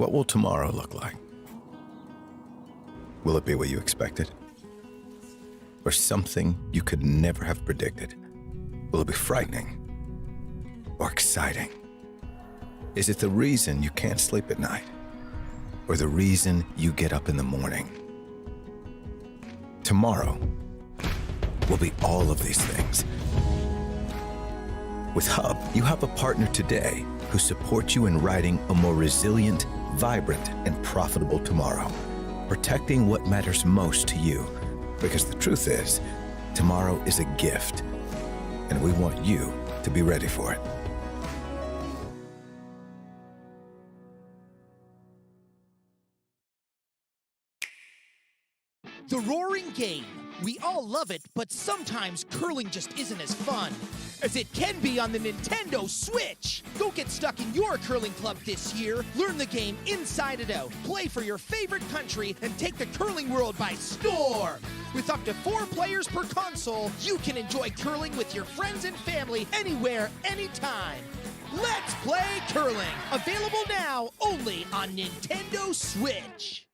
What will tomorrow look like? Will it be what you expected? Or something you could never have predicted? Will it be frightening? Or exciting? Is it the reason you can't sleep at night? Or the reason you get up in the morning? Tomorrow will be all of these things. With Hub, you have a partner today who supports you in writing a more resilient, vibrant, and profitable tomorrow, protecting what matters most to you. Because the truth is, tomorrow is a gift, and we want you to be ready for it. The Roaring Game. We all love it, but sometimes curling just isn't as fun as it can be on the Nintendo Switch. Go get stuck in your curling club this year. Learn the game inside and out. Play for your favorite country and take the curling world by storm. With up to 4 players per console, you can enjoy curling with your friends and family anywhere, anytime. Let's play curling. Available now only on Nintendo Switch.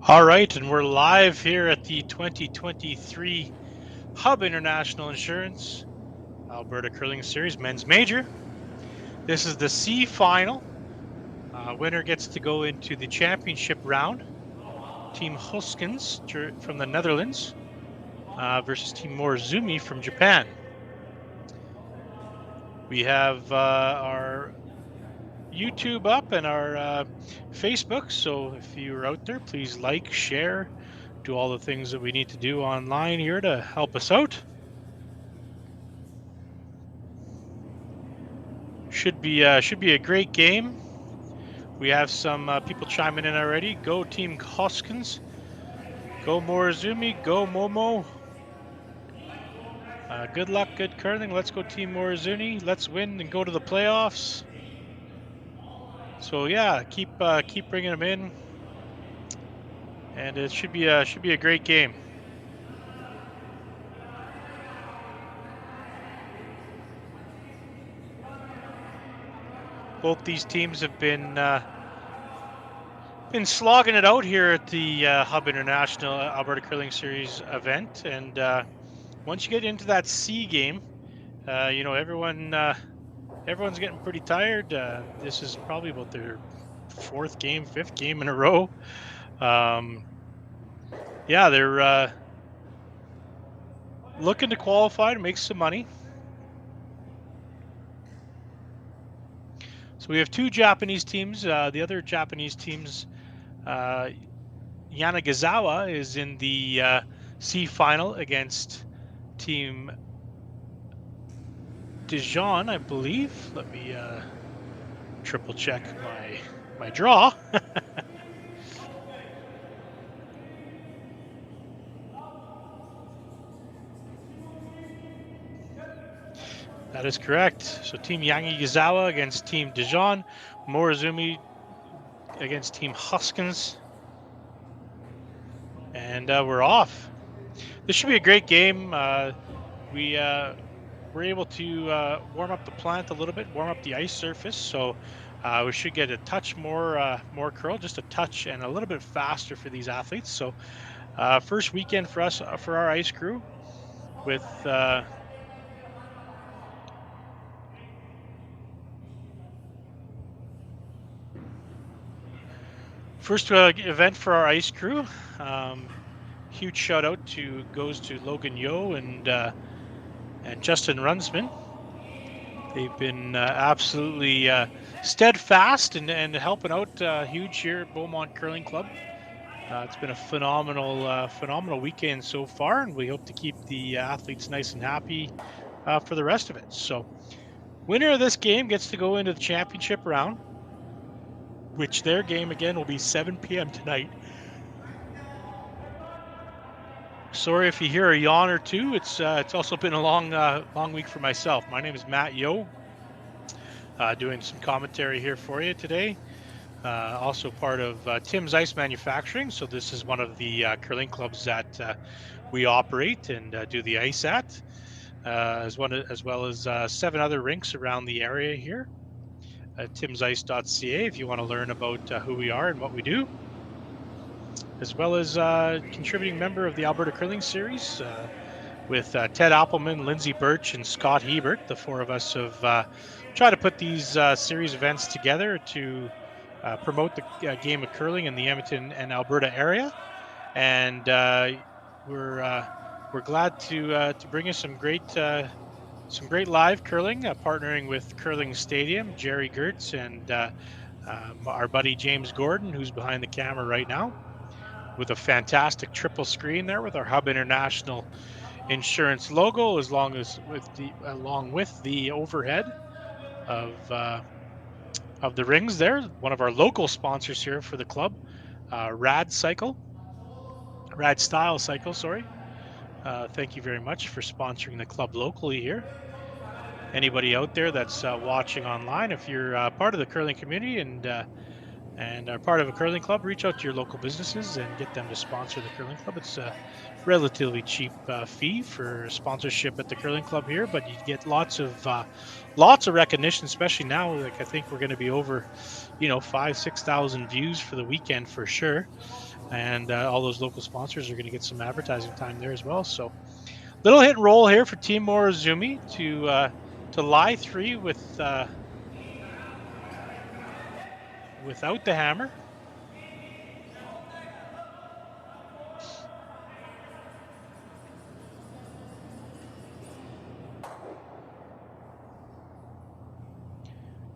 All right, and we're live here at the 2023 Hub International Insurance Alberta Curling Series Men's Major. This is the C final. Winner gets to go into the championship round. Team Gosgens from the Netherlands versus Team Morozumi from Japan. We have our YouTube up and our Facebook, so if you're out there, please like, share, do all the things that we need to do online here to help us out. Should be a great game. We have some people chiming in already. Go Team Gosgens, go Morozumi, go Momo. Good luck, good curling. Let's go Team Morozumi. Let's win and go to the playoffs. So yeah, keep bringing them in, and it should be a great game. Both these teams have been slogging it out here at the Hub International Alberta Curling Series event, and once you get into that C game, you know, everyone's getting pretty tired. This is probably about their 4th game, 5th game in a row. Yeah, they're looking to qualify to make some money. So we have 2 Japanese teams. The other Japanese teams, Karuizawa is in the C final against Team Dijon, I believe. Let me triple check my draw. That is correct. So Team Karuizawa against Team Dijon, Morozumi against Team Gosgens, and we're off. This should be a great game. We were able to warm up the plant a little bit, warm up the ice surface, so we should get a touch more curl, just a touch, and a little bit faster for these athletes. So first weekend for us, for our ice crew, with first event for our ice crew. Huge shout out goes to Logan Yo and Justin Runsman. They've been absolutely steadfast and helping out huge here at Beaumont Curling Club. It's been a phenomenal weekend so far, and we hope to keep the athletes nice and happy for the rest of it. So, winner of this game gets to go into the championship round, which their game again will be 7 p.m. tonight. Sorry if you hear a yawn or two. It's also been a long week for myself. My name is Matt Yo, doing some commentary here for you today. Also part of Tim's Ice Manufacturing. So this is one of the curling clubs that we operate and do the ice at, as well as 7 other rinks around the area here. timsice.ca if you want to learn about who we are and what we do, as well as contributing member of the Alberta Curling Series with Ted Appelman, Lindsay Birch, and Scott Hebert. The 4 of us have tried to put these series events together to promote the game of curling in the Edmonton and Alberta area, and we're glad to bring you some great live curling, partnering with Curling Stadium, Jerry Gertz, and our buddy James Gordon, who's behind the camera right now, with a fantastic triple screen there with our Hub International Insurance logo, along with the overhead of the rings there. One of our local sponsors here for the club, Rad Style Cycle. Sorry. Thank you very much for sponsoring the club locally here. Anybody out there that's watching online, if you're part of the curling community and are part of a curling club, reach out to your local businesses and get them to sponsor the curling club. It's a relatively cheap fee for sponsorship at the curling club here, but you get lots of recognition, especially now. Like, I think we're going to be over 5,000-6,000 views for the weekend for sure, and all those local sponsors are going to get some advertising time there as well. So little hit and roll here for Team Morozumi to lie 3 without the hammer.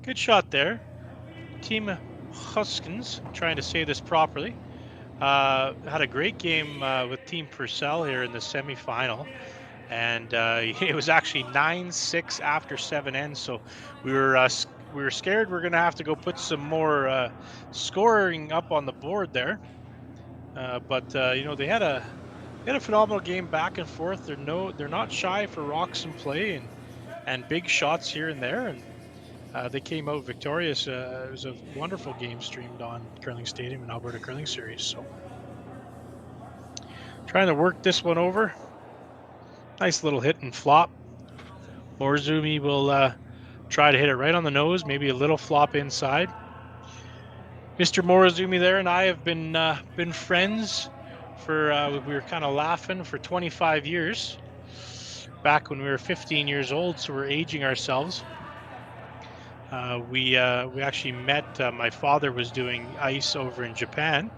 Good shot there. Team Gosgens, I'm trying to say this properly, had a great game with Team Purcell here in the semifinal. And it was actually 9-6 after 7 ends. So we were scared we're going to have to go put some more scoring up on the board there. But they had a phenomenal game back and forth. They're not shy for rocks and play and big shots here and there. And they came out victorious. It was a wonderful game streamed on Curling Stadium and Alberta Curling Series. So trying to work this one over. Nice little hit and flop. Morozumi will try to hit it right on the nose, maybe a little flop inside. Mr. Morozumi there and I have been friends for, we were kind of laughing, for 25 years. Back when we were 15 years old, so we're aging ourselves. We actually met, my father was doing ice over in Japan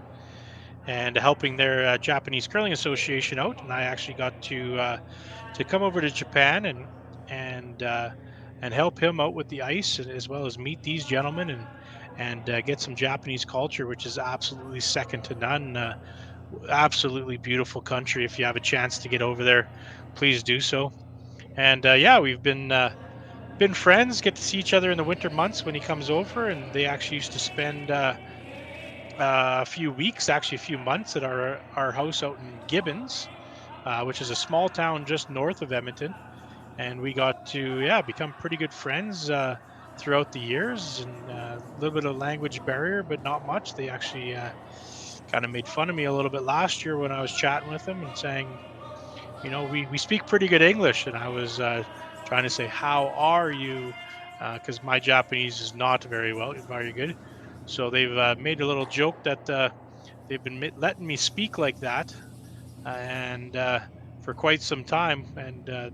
and helping their Japanese Curling Association out, and I actually got to come over to Japan and help him out with the ice, as well as meet these gentlemen and get some Japanese culture, which is absolutely second to none. Absolutely beautiful country. If you have a chance to get over there, please do so. And we've been friends. Get to see each other in the winter months when he comes over, and they actually used to spend a few months at our house out in Gibbons, which is a small town just north of Edmonton, and we got to become pretty good friends throughout the years, and a little bit of language barrier, but not much. They actually kind of made fun of me a little bit last year when I was chatting with them and saying, we speak pretty good English, and I was trying to say, how are you, because my Japanese is not very good. So they've made a little joke that they've been letting me speak like that, and for quite some time, and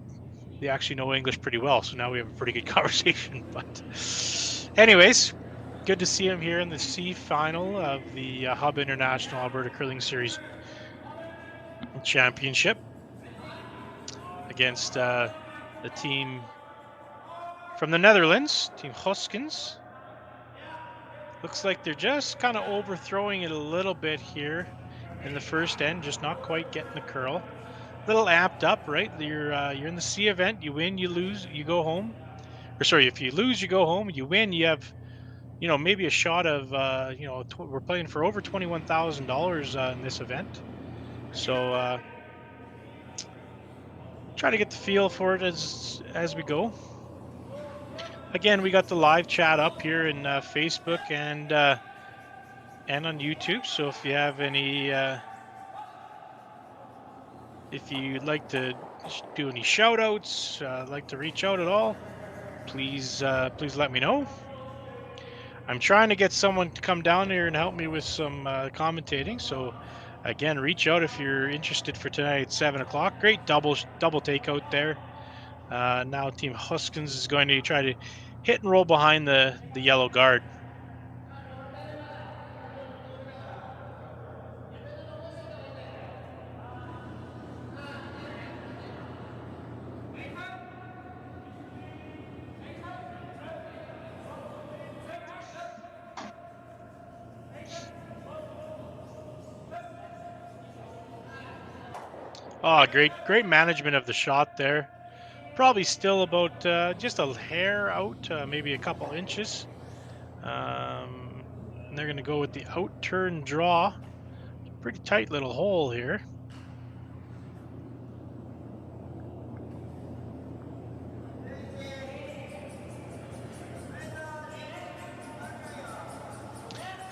they actually know English pretty well. So now we have a pretty good conversation. But anyways, good to see him here in the C final of the Hub International Alberta Curling Series Championship against the team from the Netherlands, Team Gosgens. Looks like they're just kind of overthrowing it a little bit here in the first end, just not quite getting the curl. A little amped up, right? You're in the C event. You win, you lose, you go home. Or sorry, if you lose, you go home. You win, you have, maybe a shot of, we're playing for over $21,000 in this event. So try to get the feel for it as we go. Again, we got the live chat up here in Facebook and on YouTube. So if you have any, if you'd like to do any shout outs, like to reach out at all, please let me know. I'm trying to get someone to come down here and help me with some commentating. So again, reach out if you're interested for tonight at 7 o'clock. Great double takeout there. Now Team Gosgens is going to try to hit and roll behind the yellow guard. Oh, great management of the shot there. Probably still about just a hair out, maybe a couple inches. And they're going to go with the out turn draw. Pretty tight little hole here.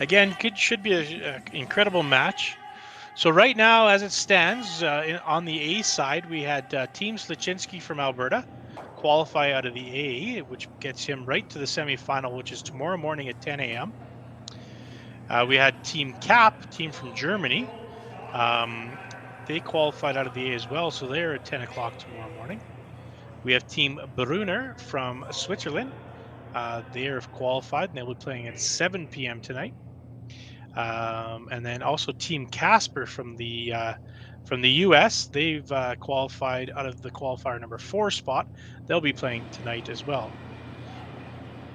Again, should be an incredible match. So right now, as it stands, on the A side, we had Team Slichinski from Alberta qualify out of the A, which gets him right to the semifinal, which is tomorrow morning at 10 a.m. We had Team Cap, team from Germany. They qualified out of the A as well, so they're at 10 o'clock tomorrow morning. We have Team Brunner from Switzerland. They are qualified, and they'll be playing at 7 p.m. tonight. And then also Team Casper from the U.S. They've qualified out of the qualifier number 4 spot. They'll be playing tonight as well.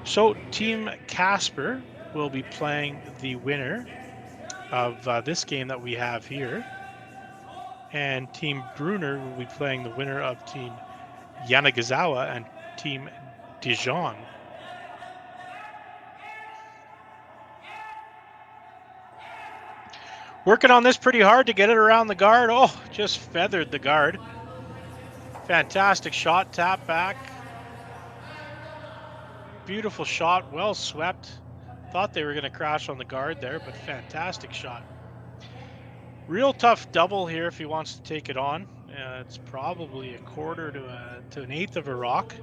So Team Casper will be playing the winner of this game that we have here, and Team Brunner will be playing the winner of Team Karuizawa and Team Dijon. Working on this pretty hard to get it around the guard. Oh, just feathered the guard. Fantastic shot, tap back. Beautiful shot, well swept. Thought they were going to crash on the guard there, but fantastic shot. Real tough double here if he wants to take it on. It's probably a quarter to an eighth of a rock.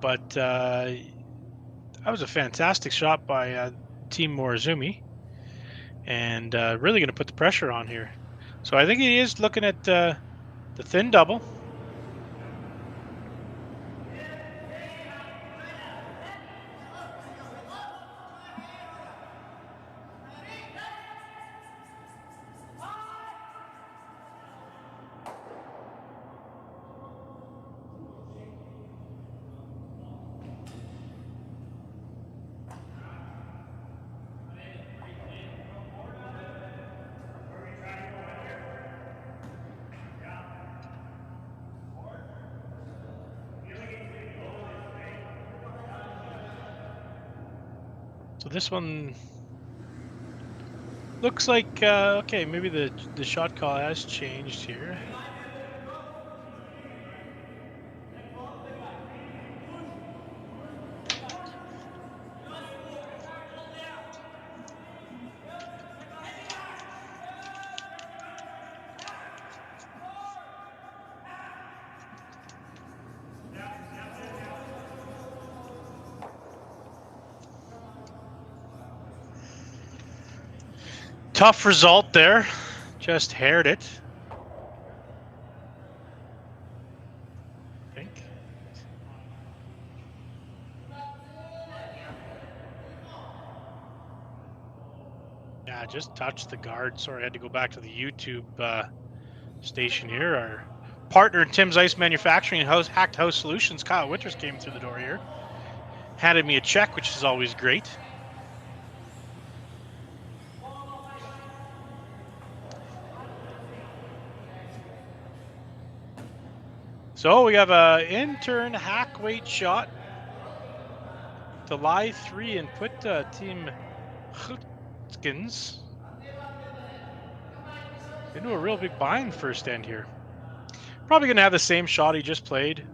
But that was a fantastic shot by Team Morozumi. And really going to put the pressure on here. So I think he is looking at the thin double. So this one looks like, okay, maybe the shot call has changed here. Tough result there, just haired it. I think. Yeah, just touched the guard. Sorry, I had to go back to the YouTube station here. Our partner in Tim's Ice Manufacturing and Hacked House Solutions, Kyle Winters, came through the door here. Handed me a check, which is always great. So we have a in-turn hack weight shot to lie 3 and put Team Gosgens into a real big bind first end here. Probably going to have the same shot he just played.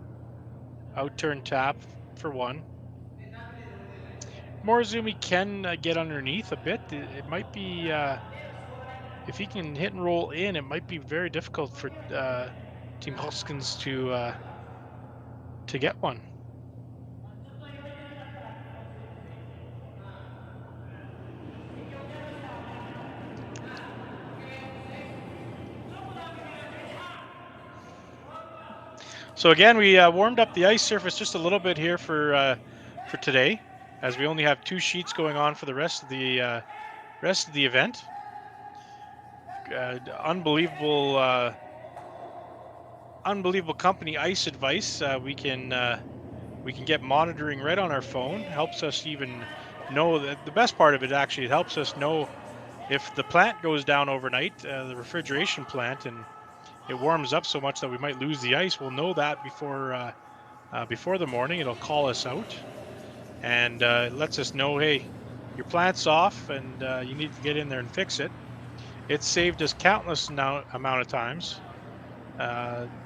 Out turn tap for 1. Morozumi can get underneath a bit. It might be, if he can hit and roll in, it might be very difficult for Team Gosgens to get one. So again, we warmed up the ice surface just a little bit here for today, as we only have 2 sheets going on for the rest of the event. Unbelievable company ice advice. We can get monitoring right on our phone. Helps us even know that the best part of it actually, it helps us know if the plant goes down overnight, the refrigeration plant, and it warms up so much that we might lose the ice. We'll know that before the morning. It'll call us out, and it lets us know, hey, your plant's off, and you need to get in there and fix it. It's saved us countless amount of times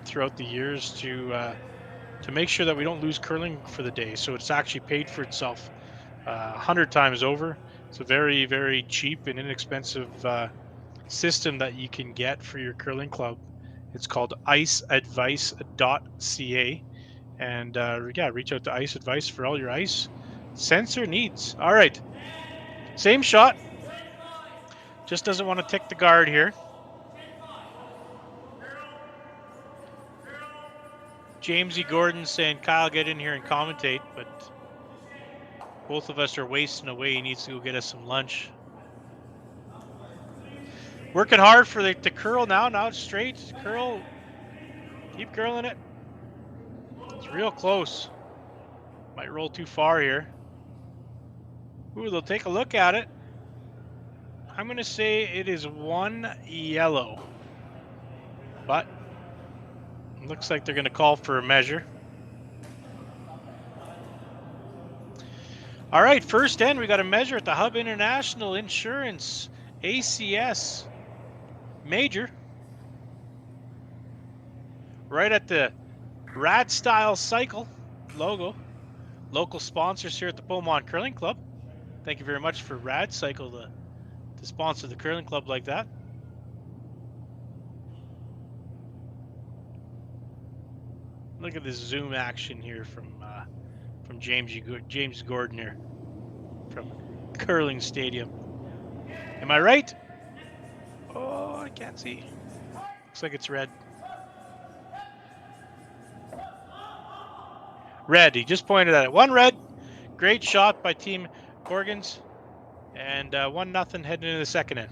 throughout the years to make sure that we don't lose curling for the day. So it's actually paid for itself 100 times over. It's a very, very cheap and inexpensive system that you can get for your curling club. It's called iceadvice.ca, and yeah, reach out to Ice Advice for all your ice sensor needs. All right, same shot. Just doesn't want to tick the guard here. Jamesy Gordon saying, Kyle, get in here and commentate, but both of us are wasting away. He needs to go get us some lunch. Working hard for the curl now. Now it's straight. Curl. Keep curling it. It's real close. Might roll too far here. Ooh, they'll take a look at it. I'm going to say it is 1 yellow. But looks like they're going to call for a measure. All right, first end, we got a measure at the Hub International Insurance ACS Major. Right at the Rad Style Cycle logo. Local sponsors here at the Beaumont Curling Club. Thank you very much for Rad Cycle to sponsor the curling club like that. Look at this zoom action here from James Gordon here from Curling Stadium. Am I right? Oh, I can't see. Looks like it's red. Red. He just pointed at it. 1 red. Great shot by Team Gosgens, and 1-0 heading into the second end.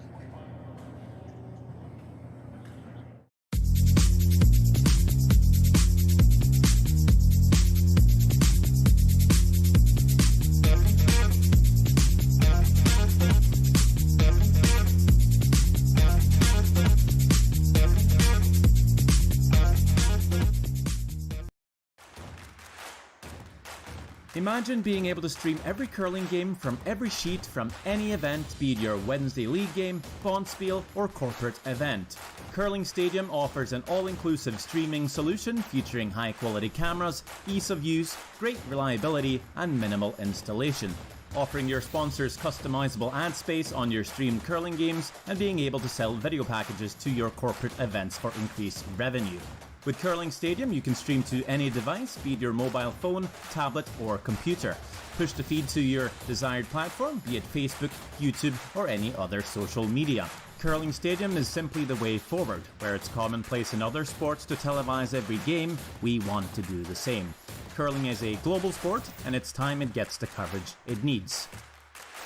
Imagine being able to stream every curling game from every sheet from any event, be it your Wednesday league game, bonspiel, or corporate event. Curling Stadium offers an all-inclusive streaming solution featuring high-quality cameras, ease of use, great reliability, and minimal installation. Offering your sponsors customizable ad space on your streamed curling games and being able to sell video packages to your corporate events for increased revenue. With Curling Stadium, you can stream to any device, be it your mobile phone, tablet, or computer. Push the feed to your desired platform, be it Facebook, YouTube, or any other social media. Curling Stadium is simply the way forward. Where it's commonplace in other sports to televise every game, we want to do the same. Curling is a global sport, and it's time it gets the coverage it needs.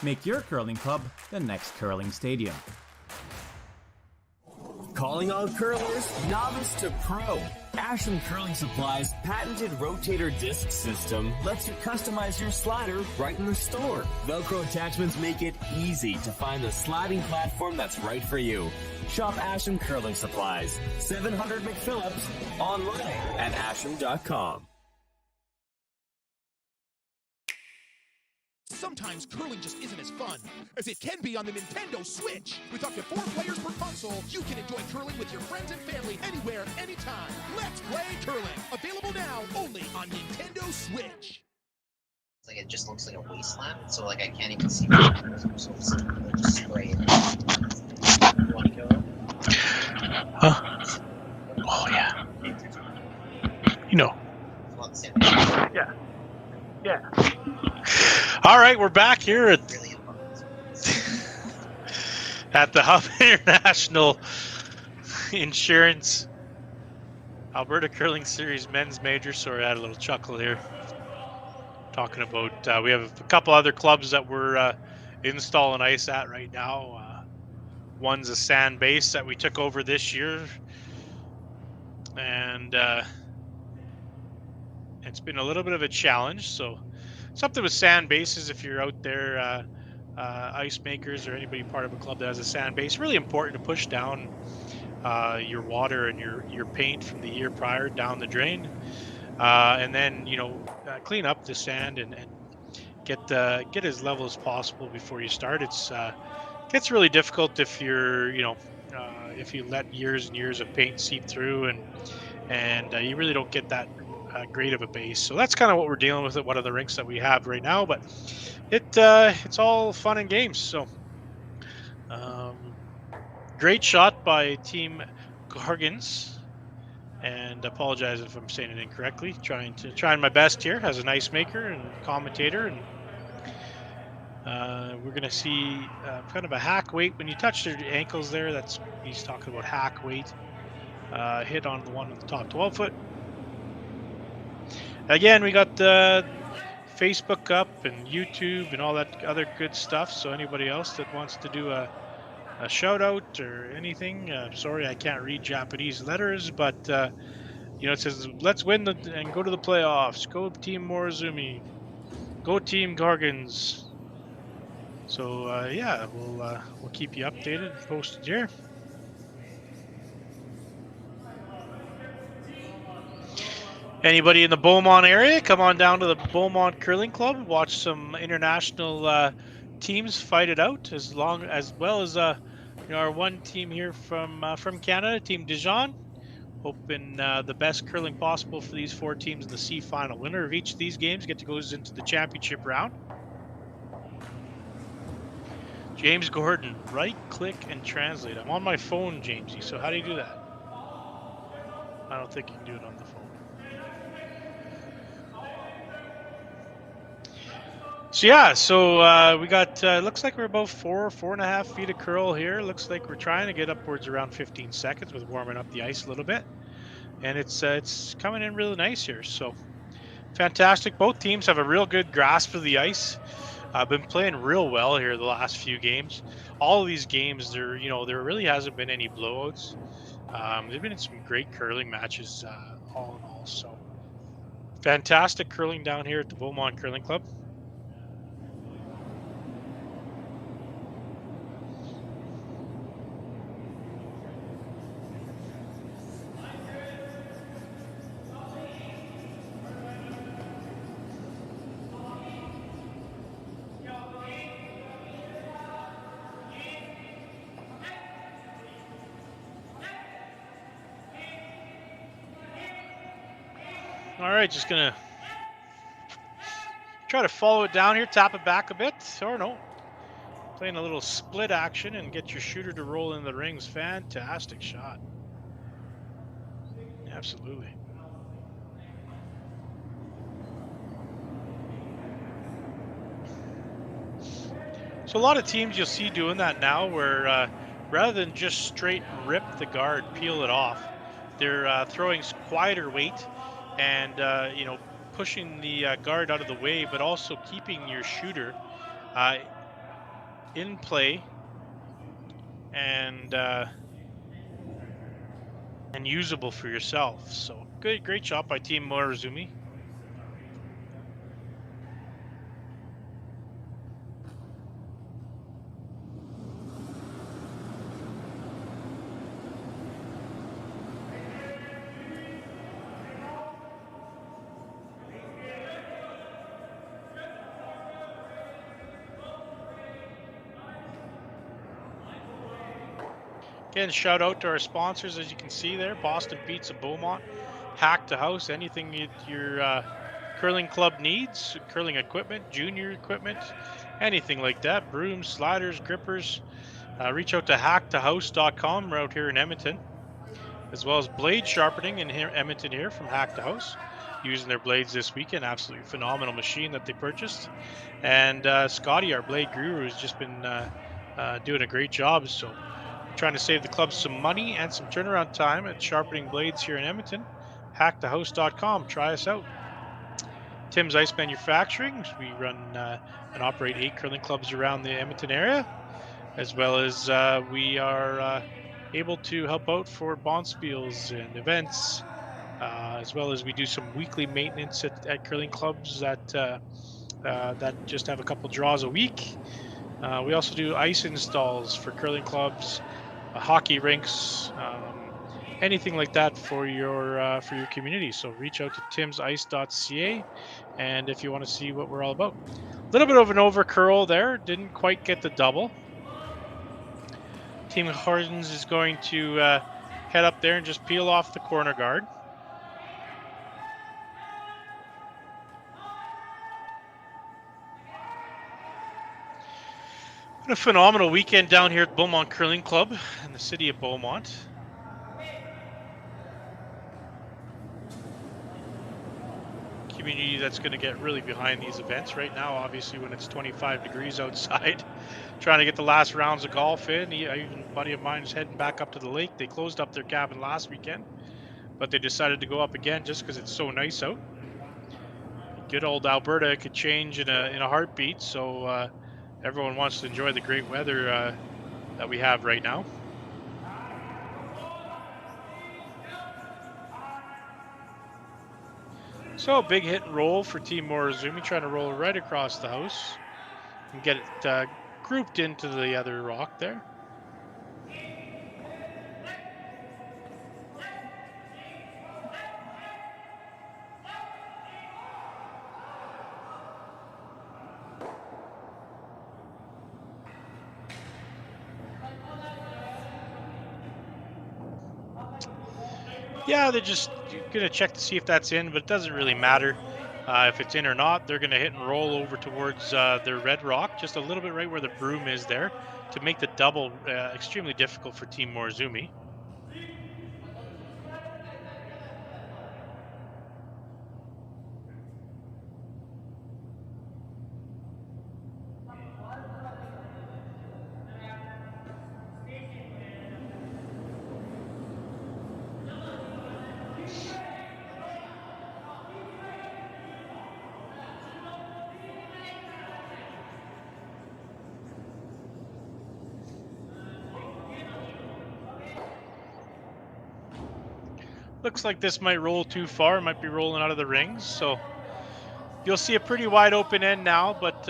Make your curling club the next Curling Stadium. Calling all curlers, novice to pro. Ashland Curling Supply's patented rotator disc system lets you customize your slider right in the store. Velcro attachments make it easy to find the sliding platform that's right for you. Shop Ashland Curling Supplies, 700 McPhillips, online at ashland.com. Sometimes curling just isn't as fun as it can be on the Nintendo Switch. With up to 4 players per console, console, you can enjoy curling with your friends and family anywhere, anytime. Let's play curling. Available now only on Nintendo Switch. Like it just looks like a wasteland, so like I can't even see the so it's like just spray it. You want to go? Huh? Oh yeah. You know. It's not the same thing. Yeah. Yeah. All right, we're back here at Really at the Hub International Insurance Alberta Curling Series Men's Major. Sorry, I had a little chuckle here. Talking about, we have a couple other clubs that we're installing ice at right now. One's a sand base that we took over this year, and it's been a little bit of a challenge. So something with sand bases, if you're out there, ice makers or anybody part of a club that has a sand base, really important to push down your water and your paint from the year prior down the drain, and then clean up the sand and get as level as possible before you start. It's gets really difficult if you're if you let years and years of paint seep through and you really don't get that great of a base. So that's kind of what we're dealing with at one of the rinks that we have right now. But it's all fun and games. So great shot by Team Gosgens. And apologize if I'm saying it incorrectly. Trying my best here as an ice maker and commentator, and we're gonna see kind of a hack weight when you touch their ankles there. That's he's talking about hack weight. Hit on the one on the top 12 foot. Again, we got the Facebook up and YouTube and all that other good stuff. So anybody else that wants to do a shout out or anything, sorry I can't read Japanese letters, but it says let's win and go to the playoffs. Go Team Morozumi. Go Team Gosgens. So yeah, we'll keep you updated and posted here. Anybody in the Beaumont area, come on down to the Beaumont Curling Club. Watch some international teams fight it out, as well as our one team here from Canada, Team Dijon. Hoping the best curling possible for these four teams in the C final. Winner of each of these games goes into the championship round. James Gordon, right click and translate. I'm on my phone, Jamesy, so how do you do that? I don't think you can do it on the phone. So yeah, we got, looks like we're about 4.5 feet of curl here. Looks like we're trying to get upwards around 15 seconds with warming up the ice a little bit. And it's coming in really nice here. So fantastic. Both teams have a real good grasp of the ice. Been playing real well here the last few games. All of these games, there really hasn't been any blowouts. There've been some great curling matches, all in all. So fantastic curling down here at the Beaumont Curling Club. All right, just gonna try to follow it down here, tap it back a bit, or no. Playing a little split action and get your shooter to roll in the rings. Fantastic shot. Absolutely. So a lot of teams you'll see doing that now where rather than just straight rip the guard, peel it off, they're throwing quieter weight and pushing the guard out of the way, but also keeping your shooter in play and usable for yourself. So great shot by Team Morozumi. Again, shout out to our sponsors, as you can see there, Boston Pizza, Beaumont, Hack to House, anything your curling club needs, curling equipment, junior equipment, anything like that, brooms, sliders, grippers. Reach out to hacktohouse.com. We're out here in Edmonton, as well as blade sharpening in here, Edmonton here from Hack to House, using their blades this weekend. Absolutely phenomenal machine that they purchased. And Scotty, our blade guru, has just been doing a great job. So we're trying to save the club some money and some turnaround time at sharpening blades here in Edmonton. Hacktohouse.com. Try us out. Tim's Ice Manufacturing. We run and operate 8 curling clubs around the Edmonton area, as well as we are able to help out for bonspiels and events, as well as we do some weekly maintenance at curling clubs that just have a couple draws a week. We also do ice installs for curling clubs, hockey rinks, anything like that for your community. So reach out to timsice.ca, and if you want to see what we're all about. A little bit of an over curl there, didn't quite get the double. Team Gosgens is going to head up there and just peel off the corner guard. A phenomenal weekend down here at Beaumont Curling Club in the city of Beaumont. Community that's going to get really behind these events right now, obviously when it's 25 degrees outside, trying to get the last rounds of golf in. Even a buddy of mine is heading back up to the lake. They closed up their cabin last weekend, but they decided to go up again just because it's so nice out. Good old Alberta could change in a heartbeat, so everyone wants to enjoy the great weather that we have right now. So a big hit and roll for Team Morozumi, trying to roll right across the house and get it grouped into the other rock there. Yeah, they're just going to check to see if that's in, but it doesn't really matter if it's in or not. They're going to hit and roll over towards their red rock, just a little bit right where the broom is there, to make the double extremely difficult for Team Morozumi. Looks like this might roll too far. It might be rolling out of the rings. So you'll see a pretty wide open end now, but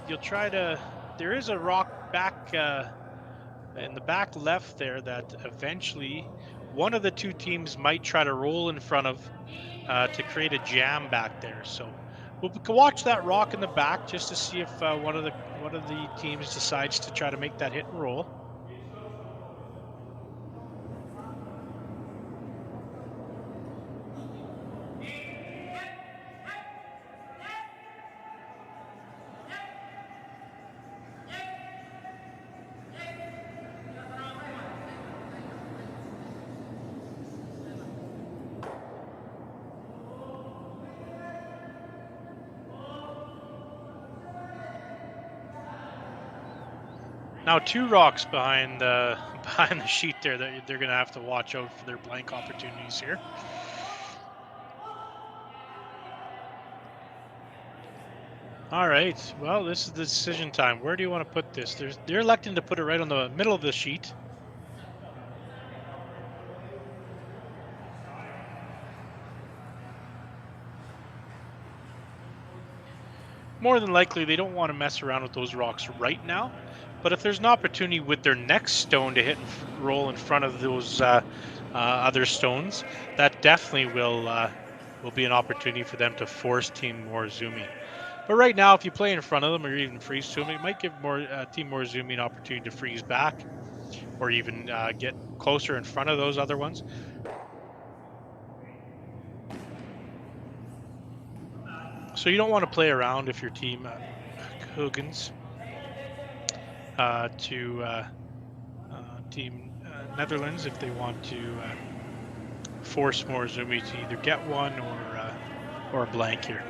you'll try to, there is a rock back in the back left there that eventually one of the two teams might try to roll in front of to create a jam back there. So we'll watch that rock in the back just to see if one of the teams decides to try to make that hit and roll. Now 2 rocks behind the sheet there that they're going to have to watch out for their blank opportunities here. All right, well, this is the decision time. Where do you want to put this? They're electing to put it right on the middle of the sheet. More than likely, they don't want to mess around with those rocks right now. But if there's an opportunity with their next stone to hit and roll in front of those other stones, that definitely will be an opportunity for them to force Team Morozumi. But right now, if you play in front of them or even freeze to them, it might give Team Morozumi an opportunity to freeze back. or even get closer in front of those other ones. So you don't want to play around if your team Gosgens to team Netherlands if they want to force Morozumi to either get one or a blank here.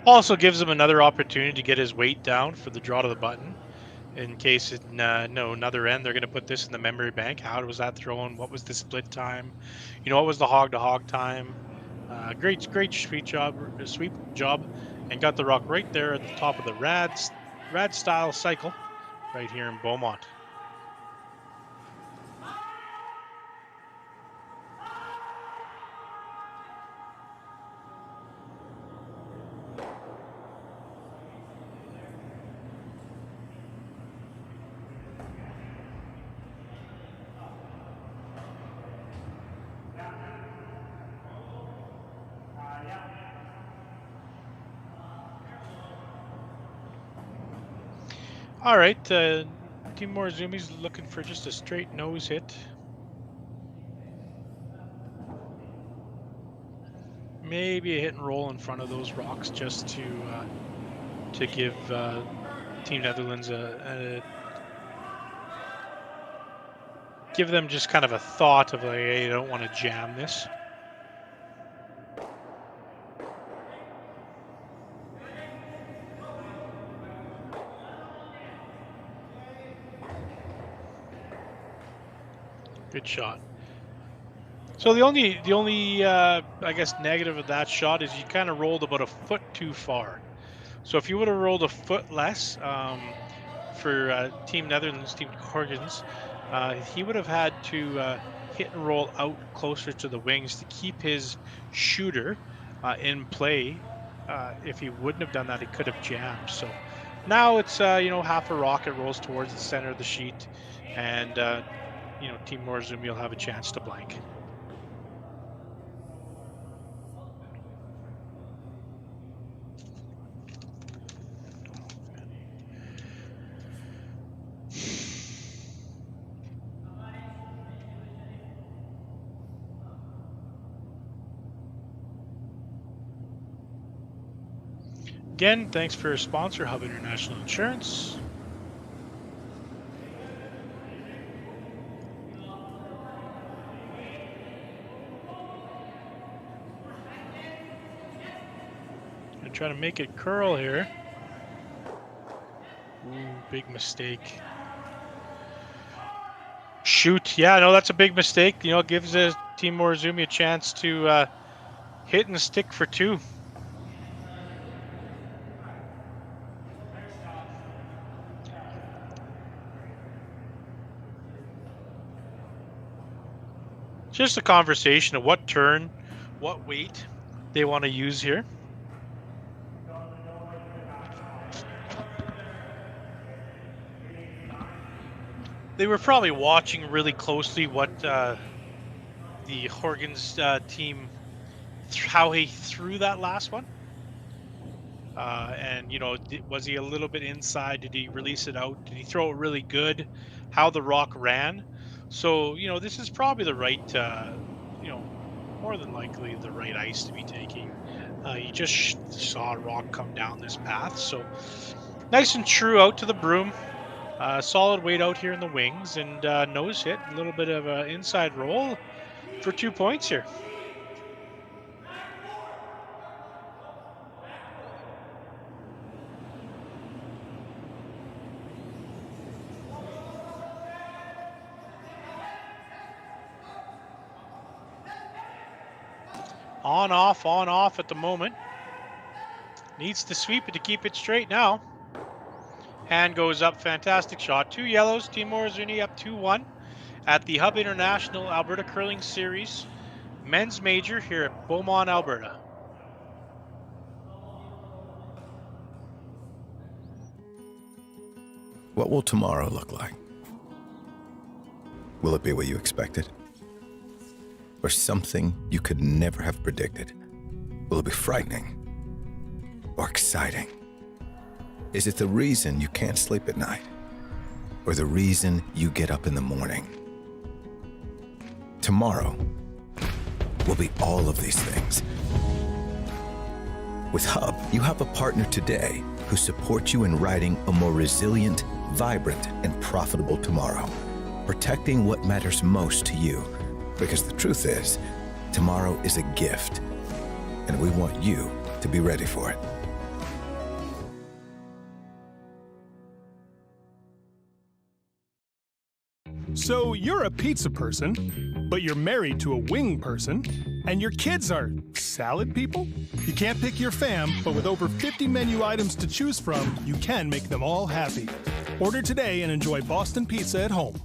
Also gives him another opportunity to get his weight down for the draw to the button. In case another end, they're going to put this in the memory bank. How was that thrown? What was the split time? What was the hog to hog time? Great sweep job, and got the rock right there at the top of the rad style cycle, right here in Beaumont. All right, Team Morozumi's looking for just a straight nose hit. Maybe a hit and roll in front of those rocks just to give Team Netherlands give them just kind of a thought of like, hey, you don't want to jam this. Good shot. So the only I guess negative of that shot is you kind of rolled about a foot too far. So if you would have rolled a foot less for Team Netherlands, Team Gosgens, he would have had to hit and roll out closer to the wings to keep his shooter in play. If he wouldn't have done that, he could have jammed. So now it's half a rocket rolls towards the center of the sheet, and Team Morozumi will have a chance to blank. Again, thanks for your sponsor, Hub International Insurance. Try to make it curl here. Ooh, big mistake. Shoot, yeah, no, that's a big mistake. It gives Team Morozumi a chance to hit and stick for two. Just a conversation of what turn, what weight they want to use here. They were probably watching really closely what the Gosgens team, how he threw that last one. And, was he a little bit inside? Did he release it out? Did he throw it really good? How the rock ran? So, this is probably the right, more than likely the right ice to be taking. You just saw a rock come down this path. So nice and true out to the broom. Solid weight out here in the wings, and nose hit, a little bit of an inside roll for 2 points here. On, off at the moment. Needs to sweep it to keep it straight now. Hand goes up, fantastic shot. 2 yellows, Team Morozumi up 2-1 at the Hub International Alberta Curling Series Men's Major here at Beaumont, Alberta. What will tomorrow look like? Will it be what you expected? Or something you could never have predicted? Will it be frightening or exciting? Is it the reason you can't sleep at night or the reason you get up in the morning? Tomorrow will be all of these things. With Hub, you have a partner today who supports you in writing a more resilient, vibrant, and profitable tomorrow, protecting what matters most to you. Because the truth is, tomorrow is a gift, and we want you to be ready for it. So you're a pizza person, but you're married to a wing person, and your kids are salad people? You can't pick your fam, but with over 50 menu items to choose from, you can make them all happy. Order today and enjoy Boston Pizza at home.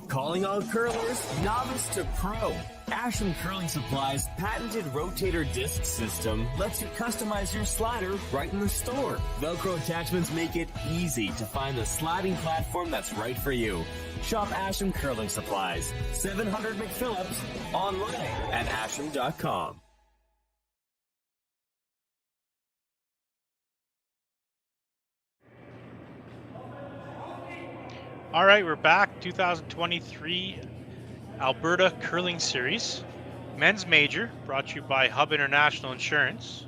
Calling all curlers, novice to pro. Ashland Curling Supply's patented rotator disc system lets you customize your slider right in the store. Velcro attachments make it easy to find the sliding platform that's right for you. Shop Ashland Curling Supplies, 700 McPhillips, online at ashland.com. All right, we're back. 2023 Alberta Curling Series. Men's Major, brought to you by Hub International Insurance.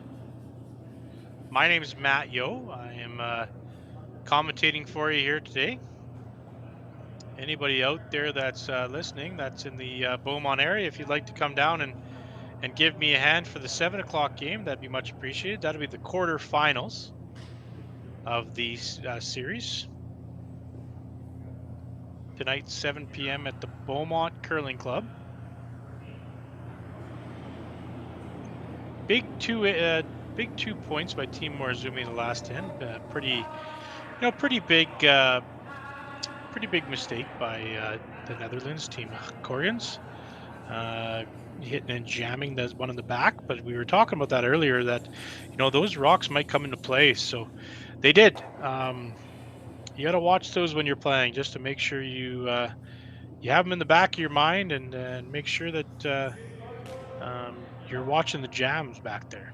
My name is Matt Yo. I am commentating for you here today. Anybody out there that's listening, that's in the Beaumont area, if you'd like to come down and give me a hand for the 7 o'clock game, that'd be much appreciated. That'll be the quarterfinals of the series. Tonight, 7 p.m. at the Beaumont Curling Club. Big two points by Team Morozumi in the last 10. Pretty big mistake by the Netherlands team, Gosgens. Hitting and jamming that one in the back, but we were talking about that earlier. That those rocks might come into play, so they did. You got to watch those when you're playing, just to make sure you have them in the back of your mind, and make sure that you're watching the jams back there.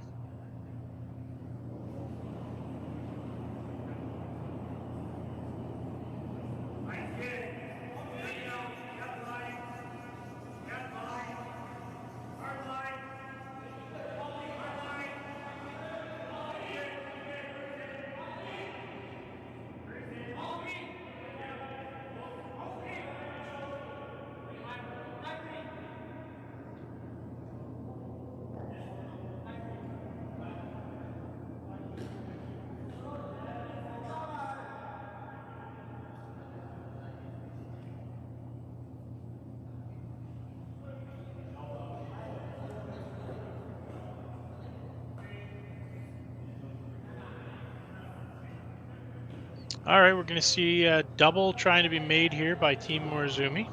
All right, we're going to see a double trying to be made here by Team Morozumi.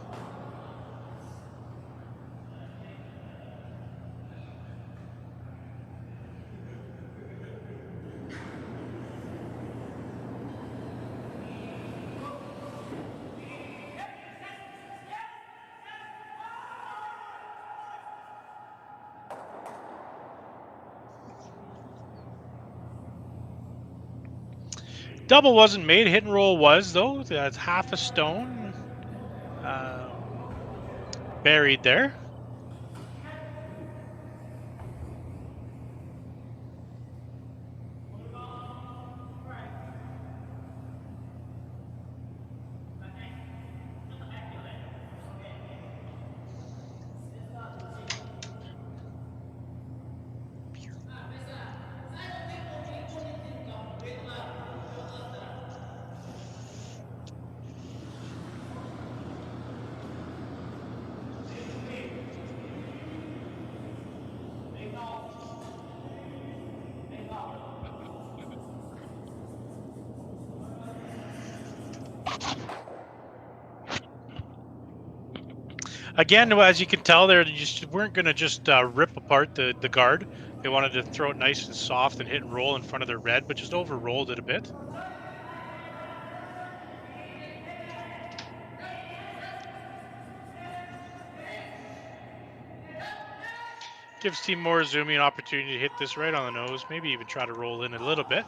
Double wasn't made. Hit and roll was, though. That's half a stone buried there. Again, as you can tell, they just weren't going to just rip apart the guard. They wanted to throw it nice and soft and hit and roll in front of their red, but just overrolled it a bit. Gives Team Morozumi an opportunity to hit this right on the nose, maybe even try to roll in a little bit.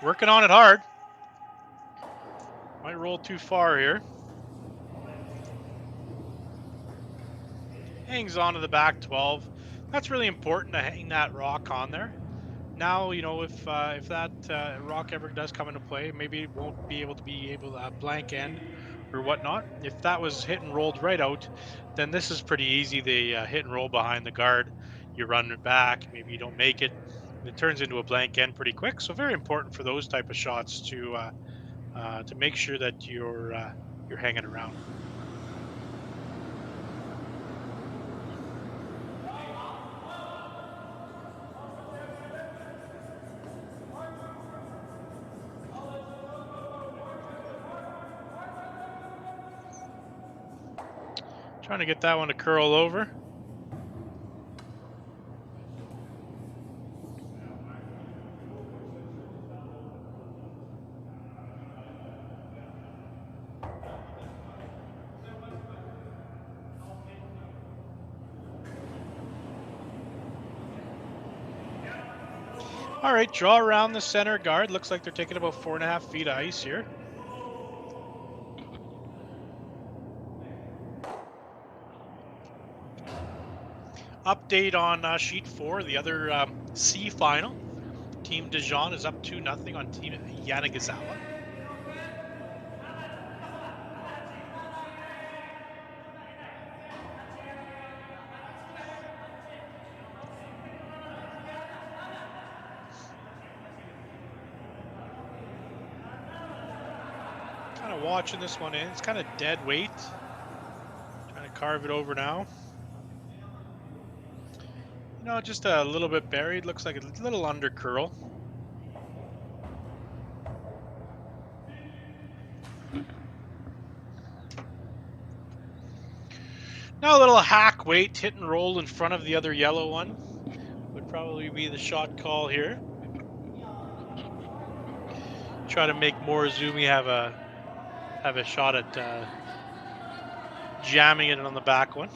Working on it hard. Might roll too far here. Hangs on to the back 12. That's really important to hang that rock on there. Now, you know, if that rock ever does come into play, maybe it won't be able to blank end or whatnot. If that was hit and rolled right out, then this is pretty easy. They hit and roll behind the guard. You run it back. Maybe you don't make it. And it turns into a blank end pretty quick. So very important for those type of shots to make sure that you're hanging around. Trying to get that one to curl over. All right, draw around the center guard. Looks like they're taking about 4.5 feet of ice here. Update on sheet 4, the other C final. Team Dijon is up 2-0 on Team Yanagisawa. Kind of watching this one in. It's kind of dead weight. Trying to carve it over now. No, just a little bit buried. Looks like a little under curl. Now a little hack weight, hit and roll in front of the other yellow one would probably be the shot call here. Try to make Morozumi have a shot at jamming it on the back one.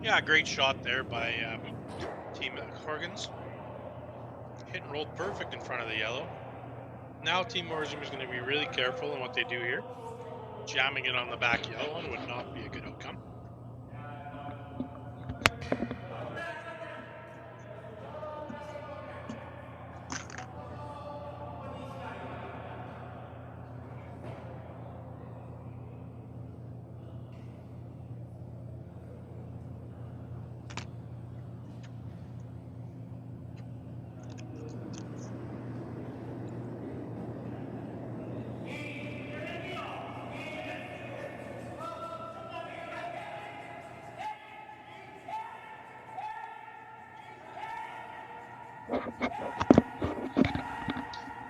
Yeah, great shot there by Team Gosgens. Hit and rolled perfect in front of the yellow. Now Team Morozumi is going to be really careful in what they do here. Jamming it on the back yellow one would not be a good outcome.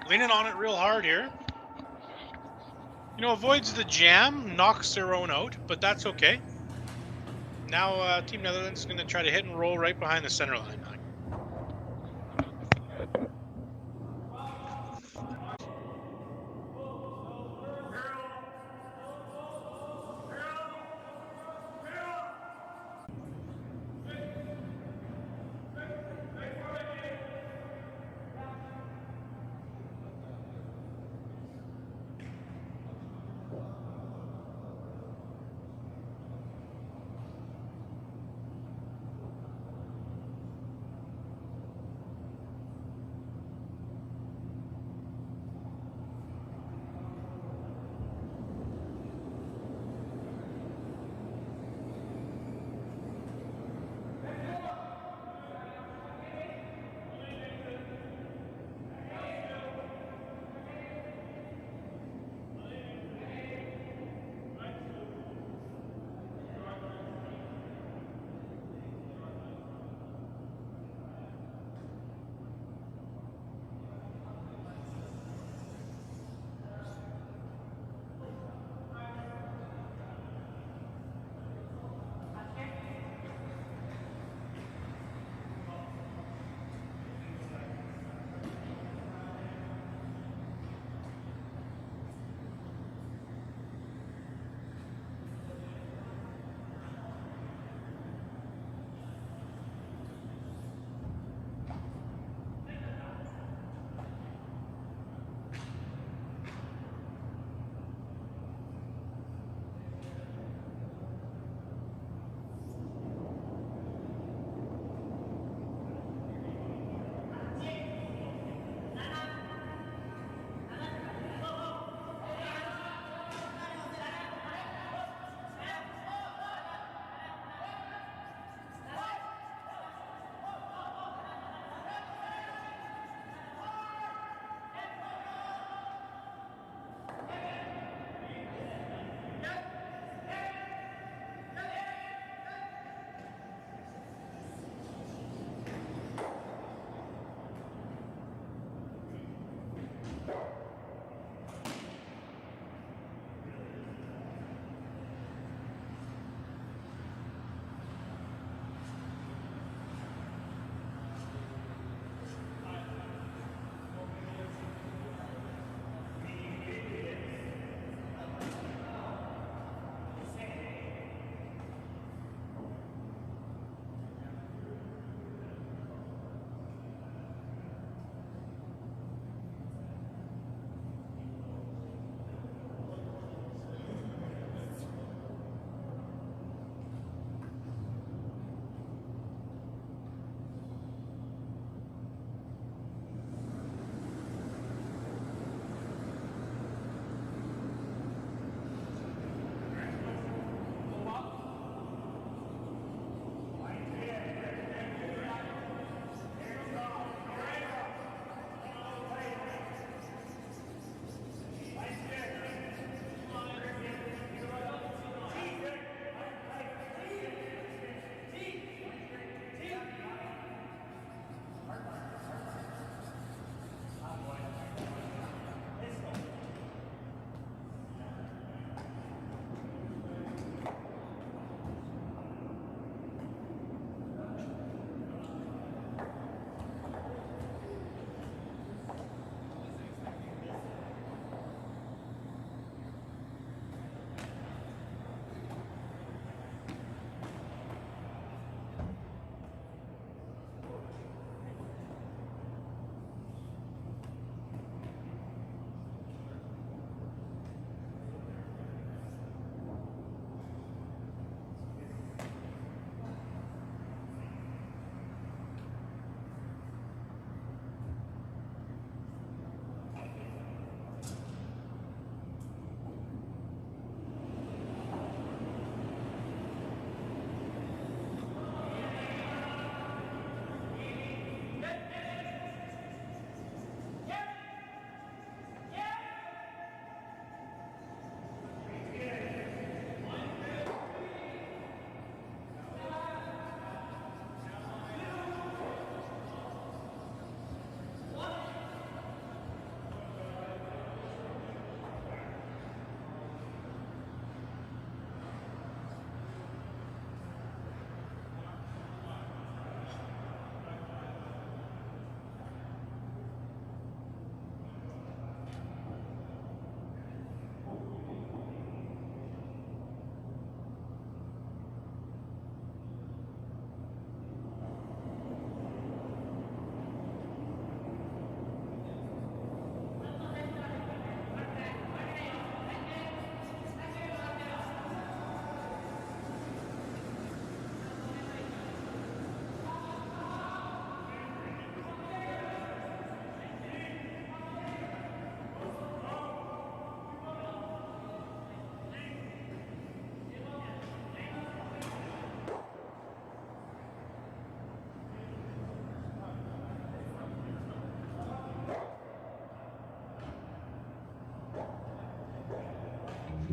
Leaning on it real hard here. You know, avoids the jam, knocks their own out, but that's okay. Now Team Netherlands is going to try to hit and roll right behind the center line.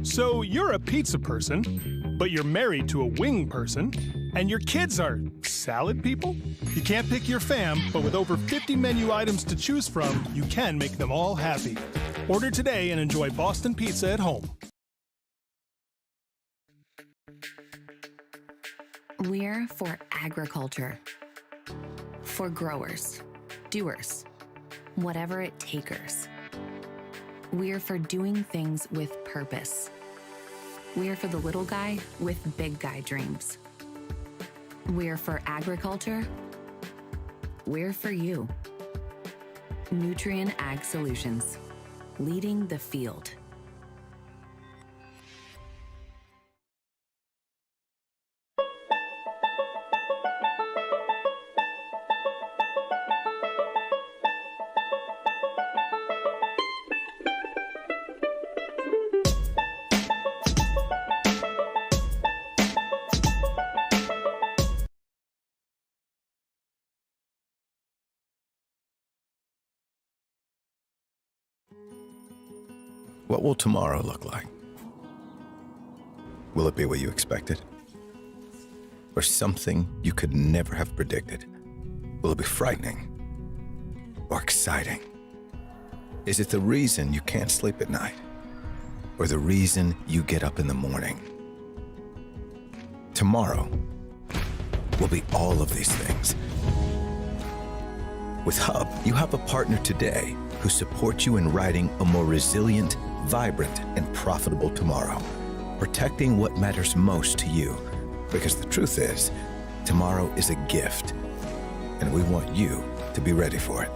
So you're a pizza person, but you're married to a wing person, and your kids are salad people? You can't pick your fam, but with over 50 menu items to choose from, you can make them all happy. Order today and enjoy Boston Pizza at home. We're for agriculture. For growers, doers, whatever it takers. We're for doing things with purpose. We're for the little guy with big guy dreams. We're for agriculture. We're for you. Nutrien Ag Solutions, leading the field. What will tomorrow look like? Will it be what you expected? Or something you could never have predicted? Will it be frightening? Or exciting? Is it the reason you can't sleep at night? Or the reason you get up in the morning? Tomorrow will be all of these things. With Hub, you have a partner today who supports you in writing a more resilient, vibrant, and profitable tomorrow, protecting what matters most to you. Because the truth is, tomorrow is a gift, and we want you to be ready for it.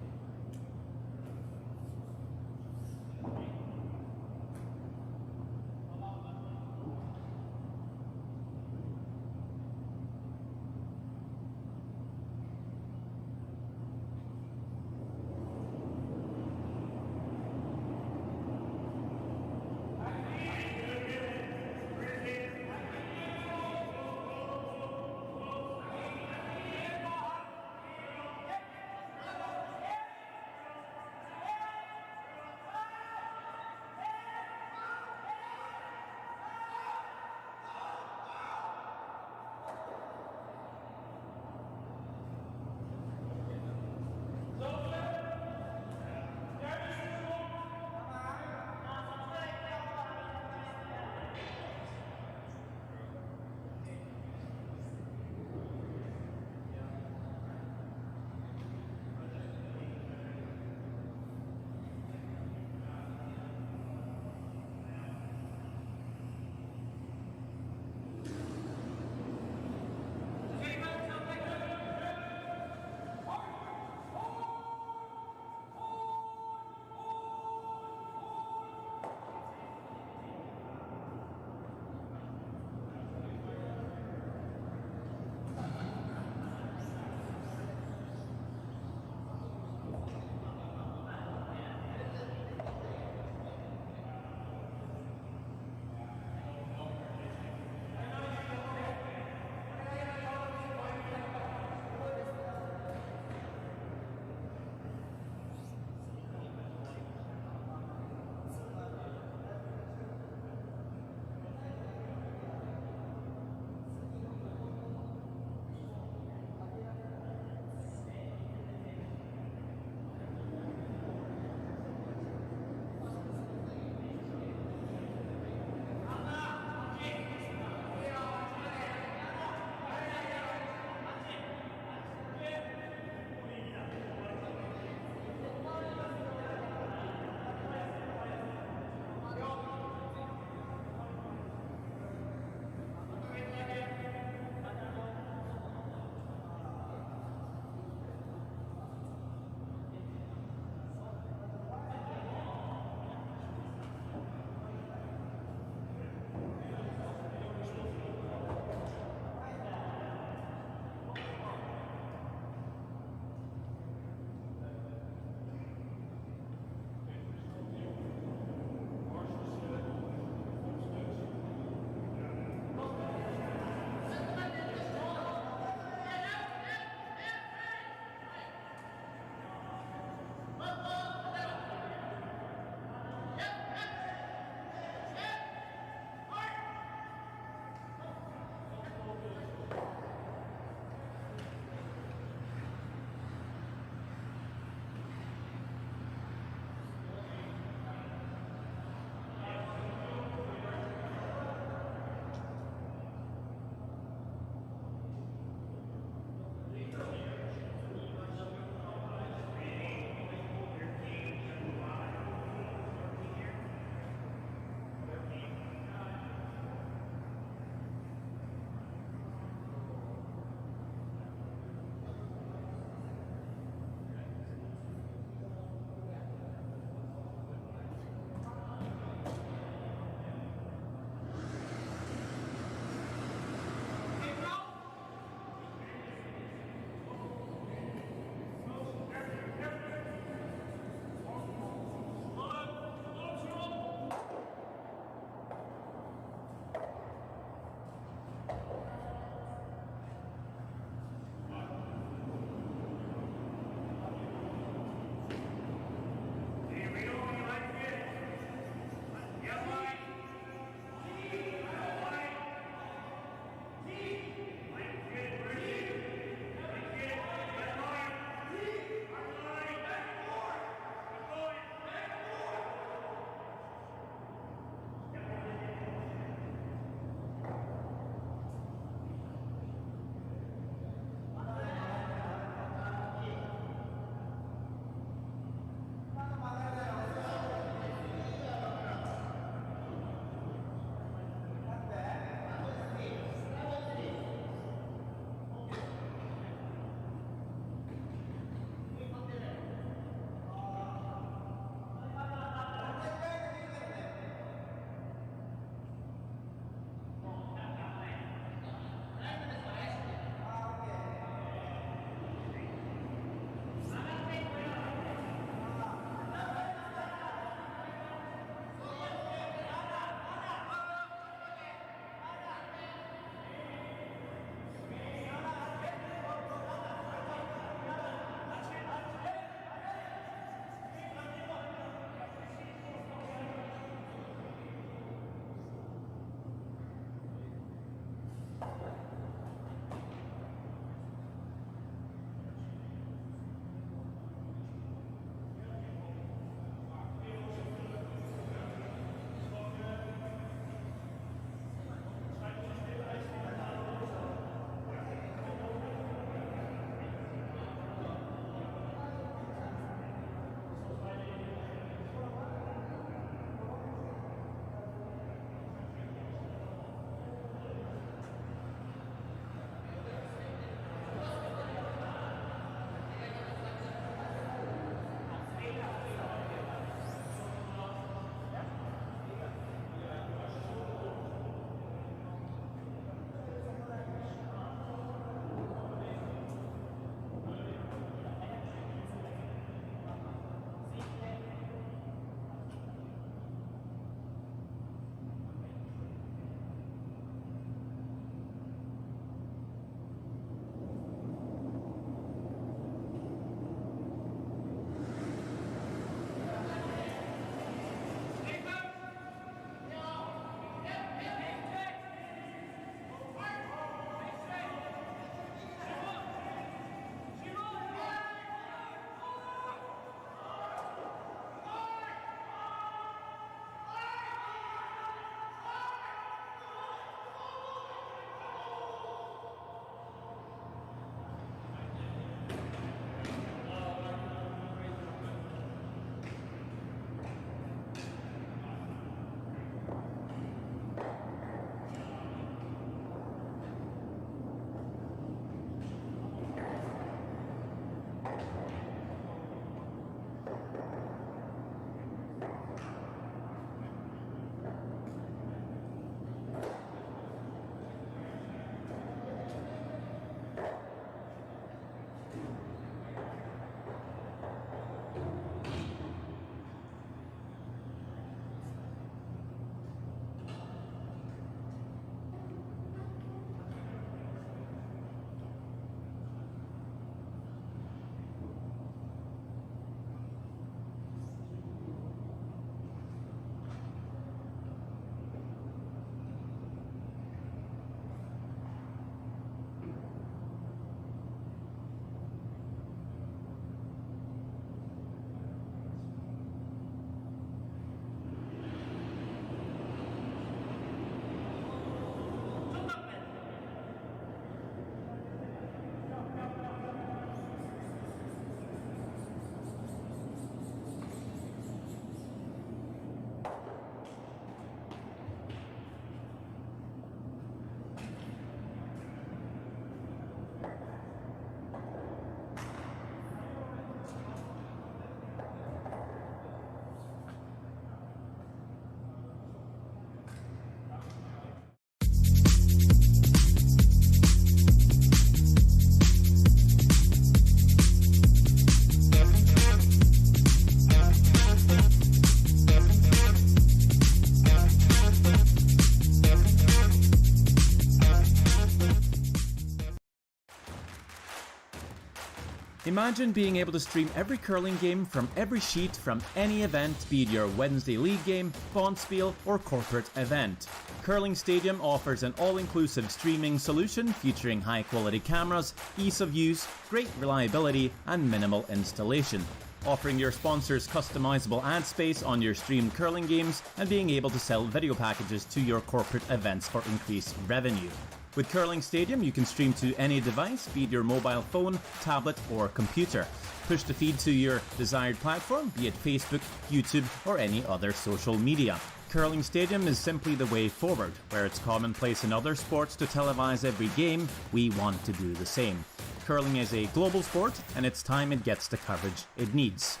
Imagine being able to stream every curling game from every sheet from any event, be it your Wednesday league game, bonspiel, or corporate event. Curling Stadium offers an all-inclusive streaming solution featuring high-quality cameras, ease of use, great reliability, and minimal installation. Offering your sponsors customizable ad space on your streamed curling games and being able to sell video packages to your corporate events for increased revenue. With Curling Stadium, you can stream to any device, be it your mobile phone, tablet, or computer. Push the feed to your desired platform, be it Facebook, YouTube, or any other social media. Curling Stadium is simply the way forward. Where it's commonplace in other sports to televise every game, we want to do the same. Curling is a global sport, and it's time it gets the coverage it needs.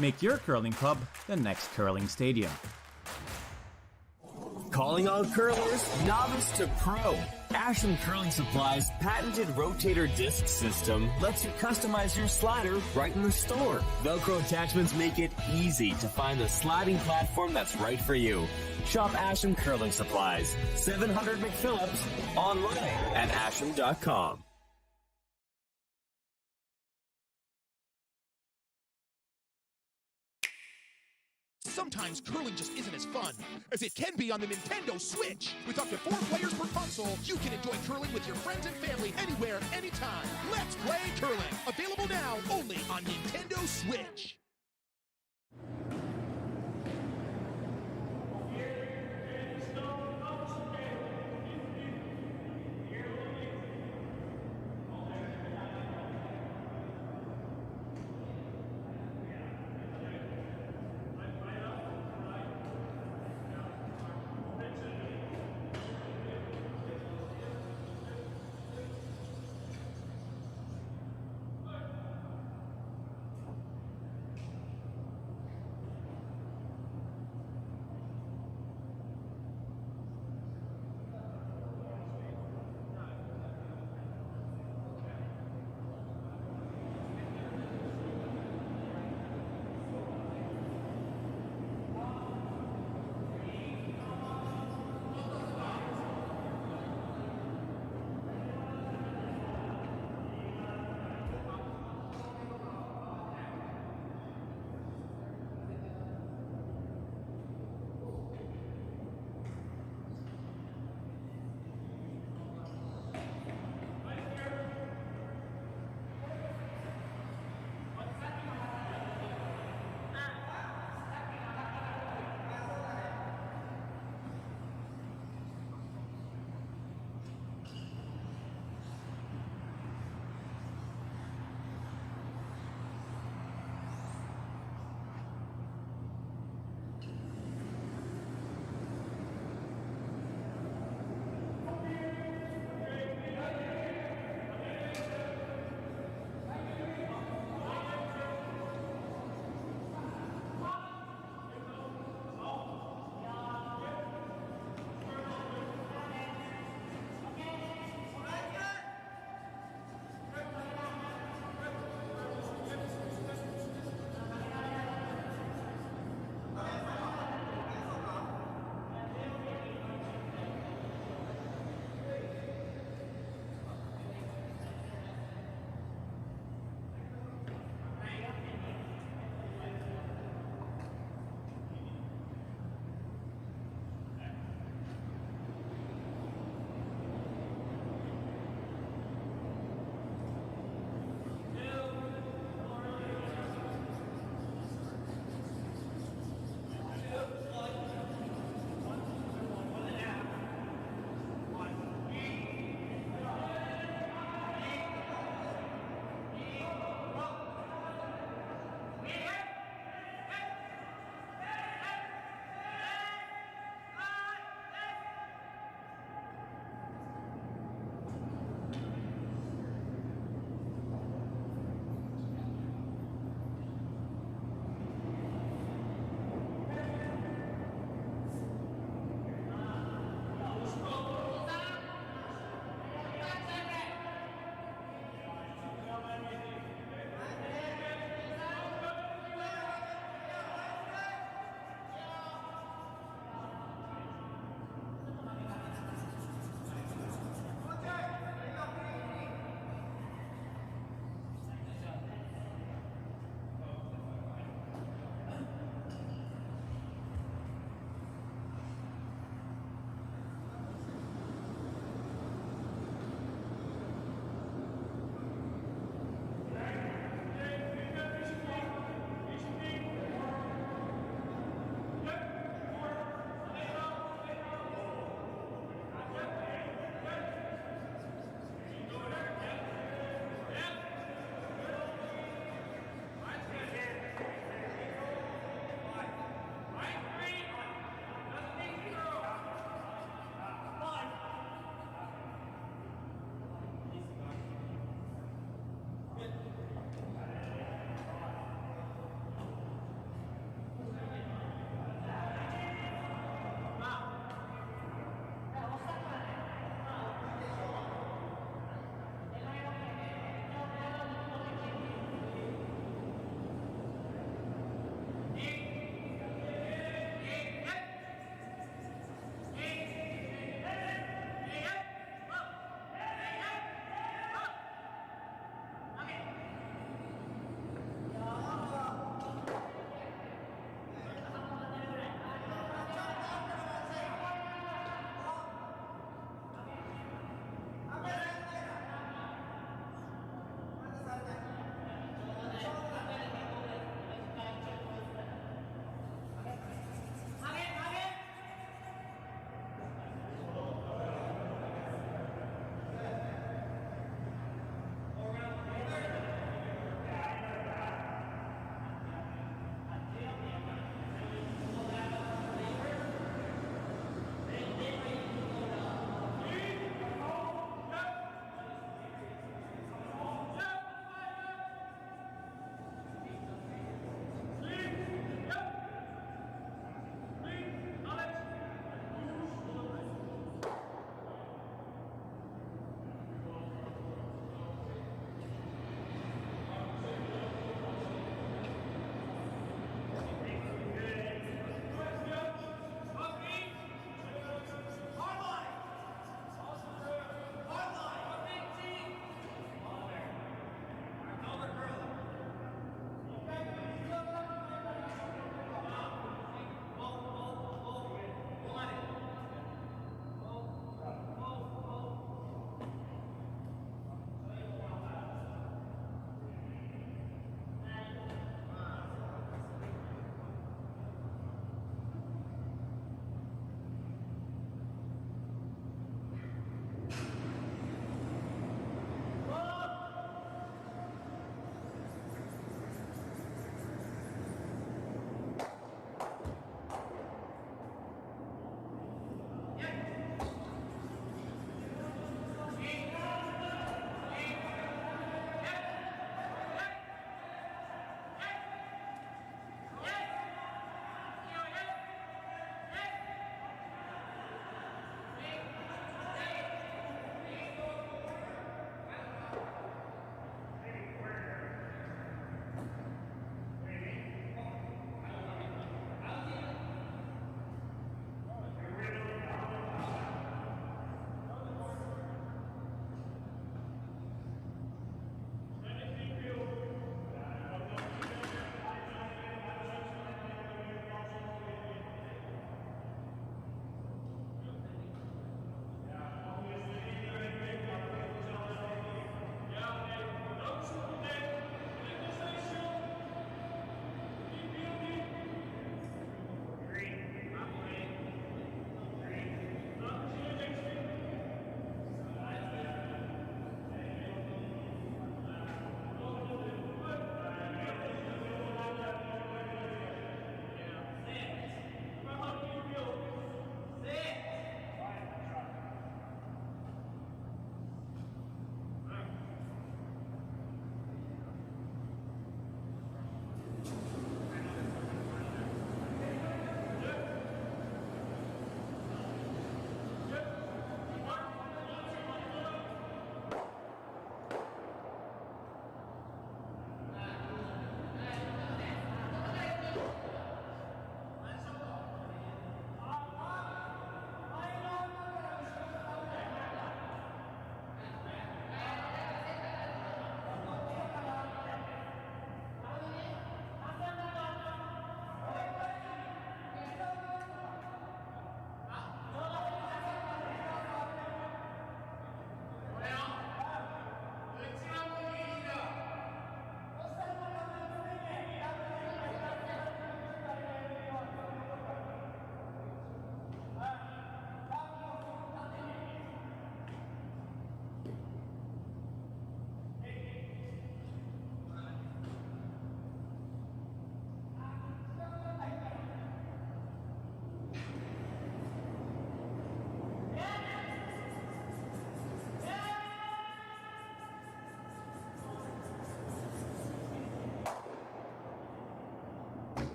Make your curling club the next Curling Stadium. Calling all curlers, novice to pro. Ashland Curling Supply's patented rotator disc system lets you customize your slider right in the store. Velcro attachments make it easy to find the sliding platform that's right for you. Shop Ashland Curling Supplies, 700 McPhillips, online at ashland.com. Sometimes curling just isn't as fun as it can be on the Nintendo Switch. With up to 4 players per console, you can enjoy curling with your friends and family anywhere, anytime. Let's play curling. Available now only on Nintendo Switch.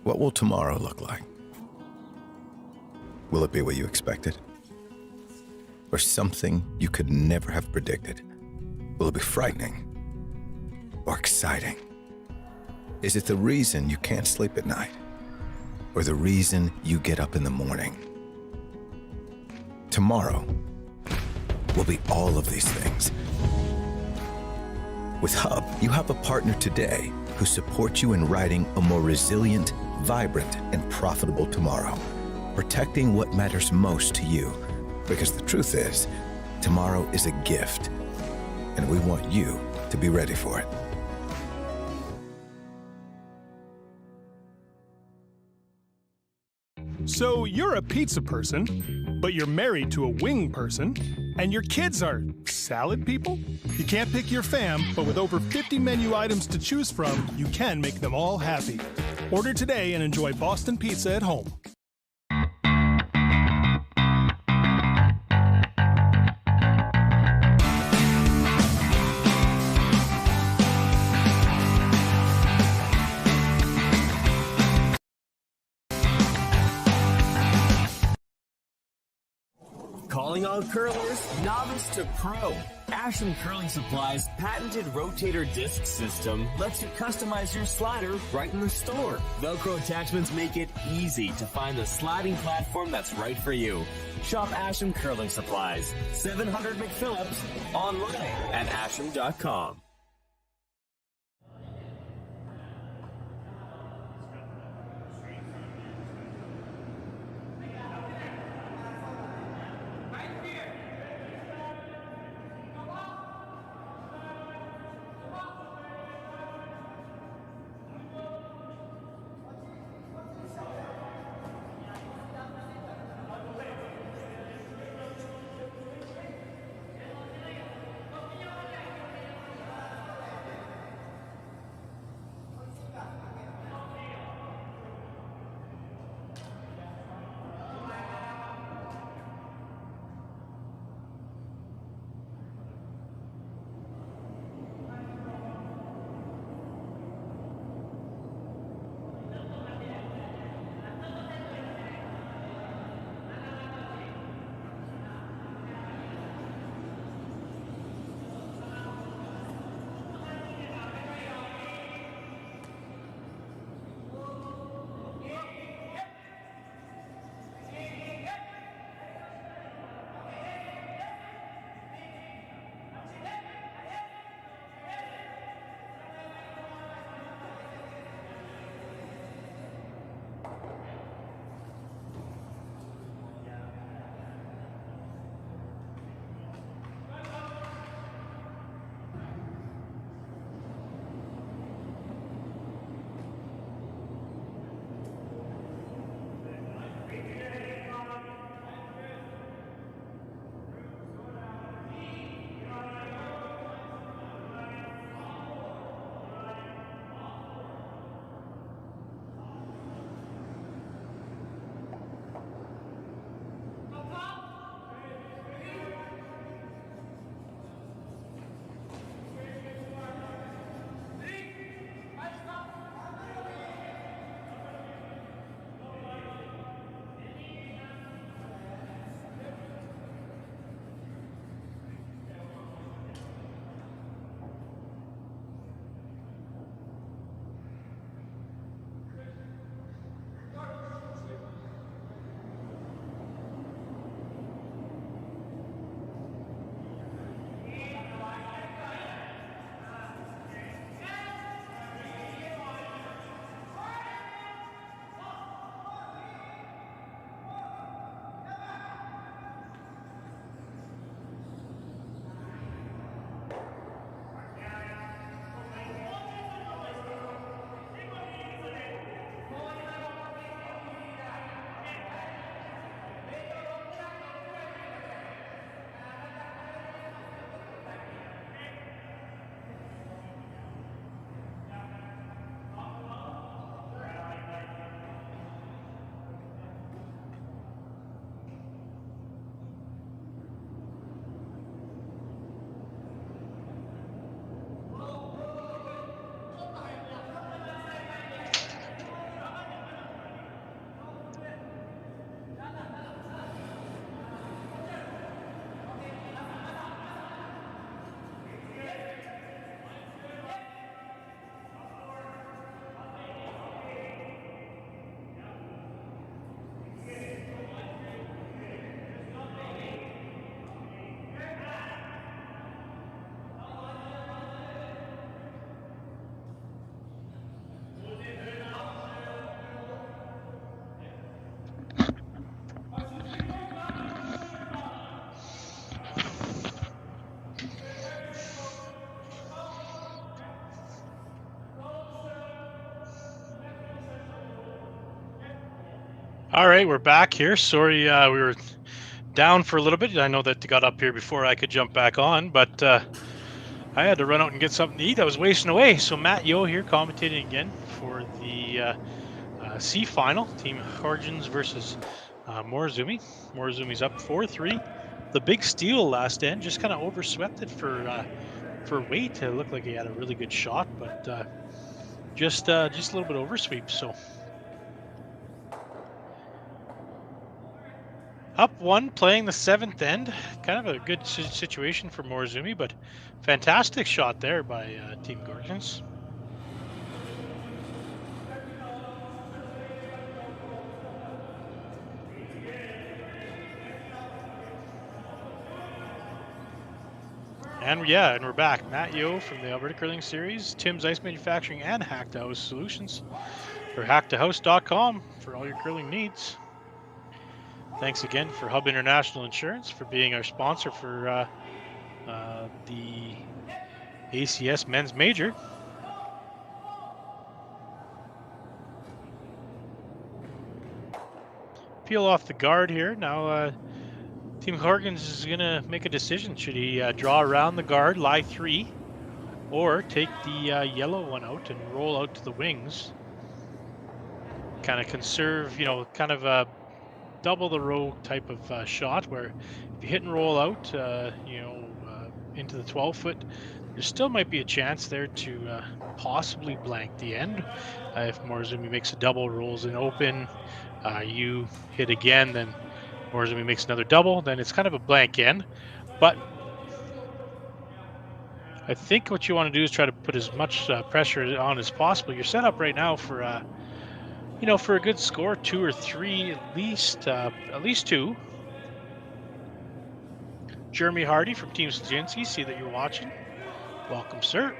What will tomorrow look like? Will it be what you expected? Or something you could never have predicted? Will it be frightening? Or exciting? Is it the reason you can't sleep at night? Or the reason you get up in the morning? Tomorrow will be all of these things. With Hub, you have a partner today who supports you in writing a more resilient, vibrant, and profitable tomorrow, protecting what matters most to you. Because the truth is, tomorrow is a gift, and we want you to be ready for it. So you're a pizza person, but you're married to a wing person, and your kids are salad people? You can't pick your fam, but with over 50 menu items to choose from, you can make them all happy. Order today and enjoy Boston pizza at home. Calling all curlers, novice to pro. Ashland Curling Supply's patented rotator disc system lets you customize your slider right in the store. Velcro attachments make it easy to find the sliding platform that's right for you. Shop Ashland Curling Supplies, 700 McPhillips, online at ashland.com. All right, we're back here. Sorry, we were down for a little bit. I know that they got up here before I could jump back on, but I had to run out and get something to eat. I was wasting away. So Matt Yo here commentating again for the C final. Team Gosgens versus Morozumi. Morozumi's up 4-3. The big steal last end just kind of overswept it for weight. It looked like he had a really good shot, but just a little bit oversweep. So up 1, playing the 7th end. Kind of a good situation for Morozumi, but fantastic shot there by Team Gosgens. And we're back. Matt Yo from the Alberta Curling Series, Tim's Ice Manufacturing, and Hack to House Solutions for hacktohouse.com for all your curling needs. Thanks again for Hub International Insurance for being our sponsor for the ACS Men's Major. Peel off the guard here. Now Team Gosgens is going to make a decision. Should he draw around the guard, lie 3, or take the yellow one out and roll out to the wings? Kind of conserve, kind of a double the row type of shot where if you hit and roll out, into the 12-foot, there still might be a chance there to possibly blank the end. If Morozumi makes a double, rolls in open, you hit again, then Morozumi makes another double, then it's kind of a blank end. But I think what you want to do is try to put as much pressure on as possible. You're set up right now for for a good score, 2 or 3 at least 2. Jeremy Hardy from Team Stajinski, see that you're watching. Welcome, sir.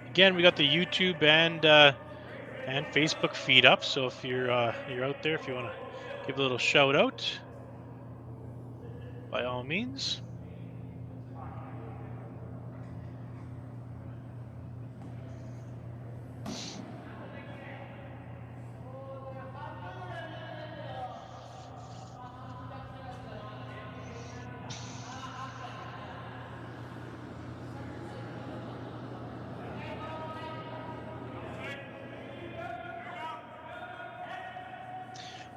Again, we got the YouTube and Facebook feed up, so if you're out there, if you want to give a little shout out, by all means.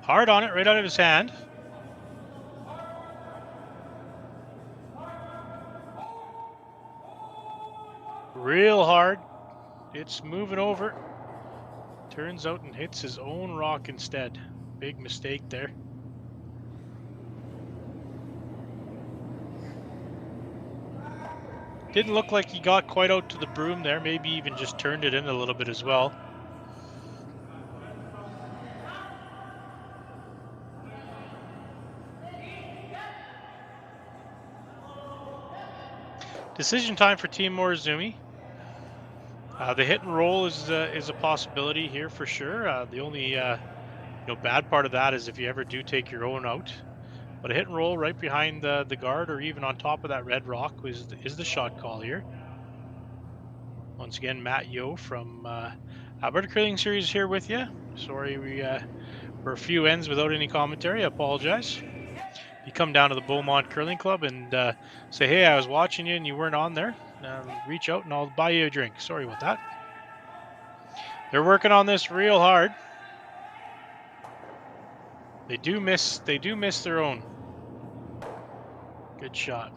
Hard on it, right out of his hand. Real hard. It's moving over. Turns out and hits his own rock instead. Big mistake there. Didn't look like he got quite out to the broom there. Maybe even just turned it in a little bit as well. Decision time for Team Morozumi. The hit and roll is a possibility here for sure. The only bad part of that is if you ever do take your own out. But a hit and roll right behind the guard or even on top of that red rock is the shot call here. Once again, Matt Yo from Alberta Curling Series here with you. Sorry we're a few ends without any commentary. I apologize. You come down to the Beaumont Curling Club and say, hey, I was watching you and you weren't on there, reach out and I'll buy you a drink. Sorry about that. They're working on this real hard. They do miss their own. Good shot.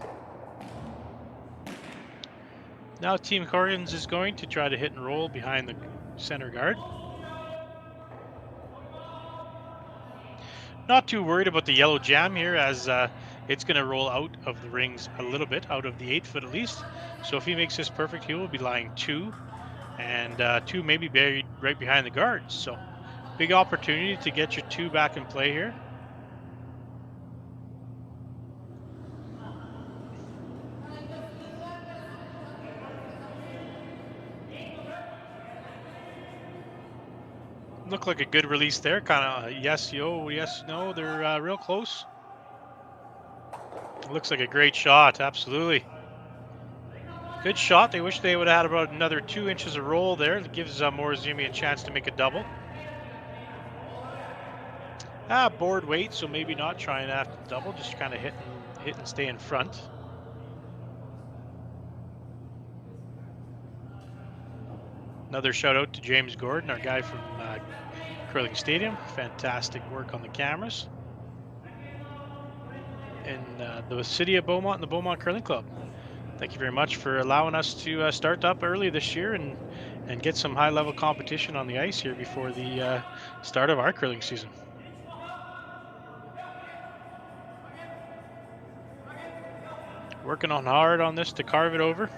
Now Team Gosgens is going to try to hit and roll behind the center guard. Not too worried about the yellow jam here as it's going to roll out of the rings a little bit, out of the 8-foot at least. So if he makes this perfect, he will be lying 2, and 2 maybe buried right behind the guards. So big opportunity to get your 2 back in play here. Looked like a good release there, kind of yes, yo, yes, no. They're real close. Looks like a great shot, absolutely. Good shot. They wish they would have had about another 2 inches of roll there. It gives Morozumi a chance to make a double. Board weight, so maybe not trying to have to double, just kind of hit and stay in front. Another shout out to James Gordon, our guy from Curling Stadium. Fantastic work on the cameras. In the city of Beaumont and the Beaumont Curling Club. Thank you very much for allowing us to start up early this year and get some high-level competition on the ice here before the start of our curling season. Working on hard on this to carve it over.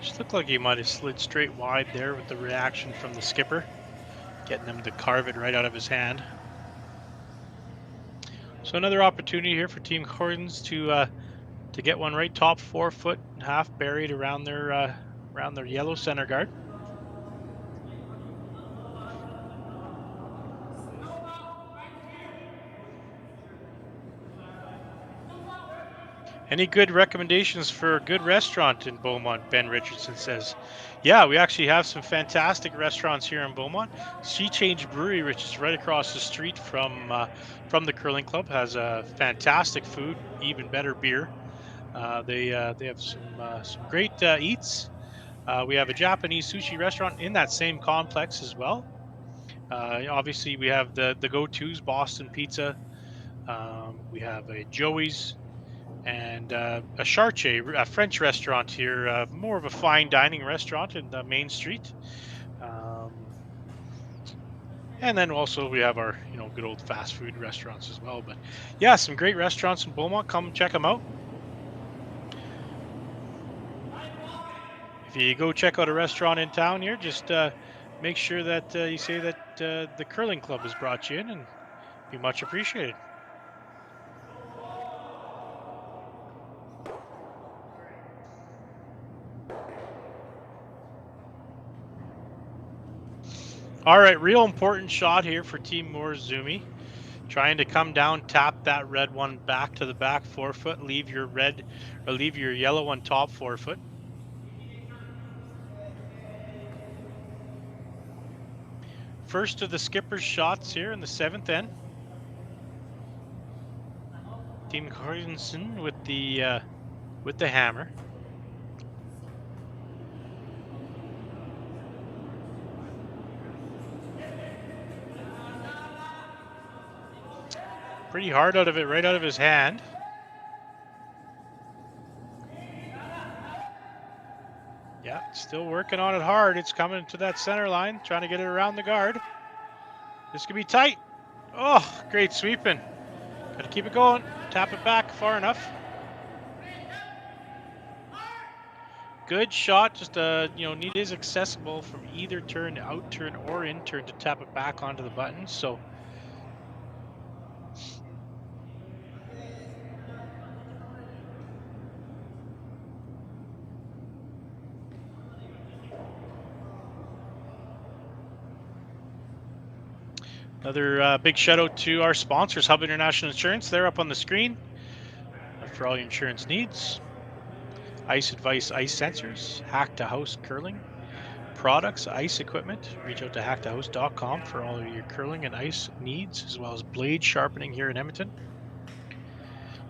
Just looked like he might have slid straight wide there with the reaction from the skipper, getting him to carve it right out of his hand. So another opportunity here for Team Gosgens to get one right top 4 foot, half buried around their yellow center guard. Any good recommendations for a good restaurant in Beaumont? Ben Richardson says. Yeah, we actually have some fantastic restaurants here in Beaumont. Sea Change Brewery, which is right across the street from the curling club, has fantastic food, even better beer. They have some great eats. We have a Japanese sushi restaurant in that same complex as well. Obviously, we have the go-tos, Boston Pizza. We have a Joey's. And a Chartier, a French restaurant here, more of a fine dining restaurant in the Main Street. And then also we have our, good old fast food restaurants as well. But yeah, some great restaurants in Beaumont. Come check them out. If you go check out a restaurant in town here, just make sure that you say that the curling club has brought you in, and be much appreciated. All right, real important shot here for Team Morozumi. Trying to come down, tap that red one back to the back 4 foot, leave your yellow one top 4 foot. First of the skipper's shots here in the 7th end. Team Gosgens with the hammer. Pretty hard out of it, right out of his hand. Yeah, still working on it hard. It's coming to that center line, trying to get it around the guard. This could be tight. Oh, great sweeping. Got to keep it going. Tap it back far enough. Good shot. Just need is accessible from either turn, out turn, or in turn to tap it back onto the button. So. Another big shout out to our sponsors, Hub International Insurance. They're up on the screen for all your insurance needs. Ice Advice Ice Sensors, Hack to House Curling products, ice equipment. Reach out to hacktohouse.com for all of your curling and ice needs, as well as blade sharpening here in Edmonton.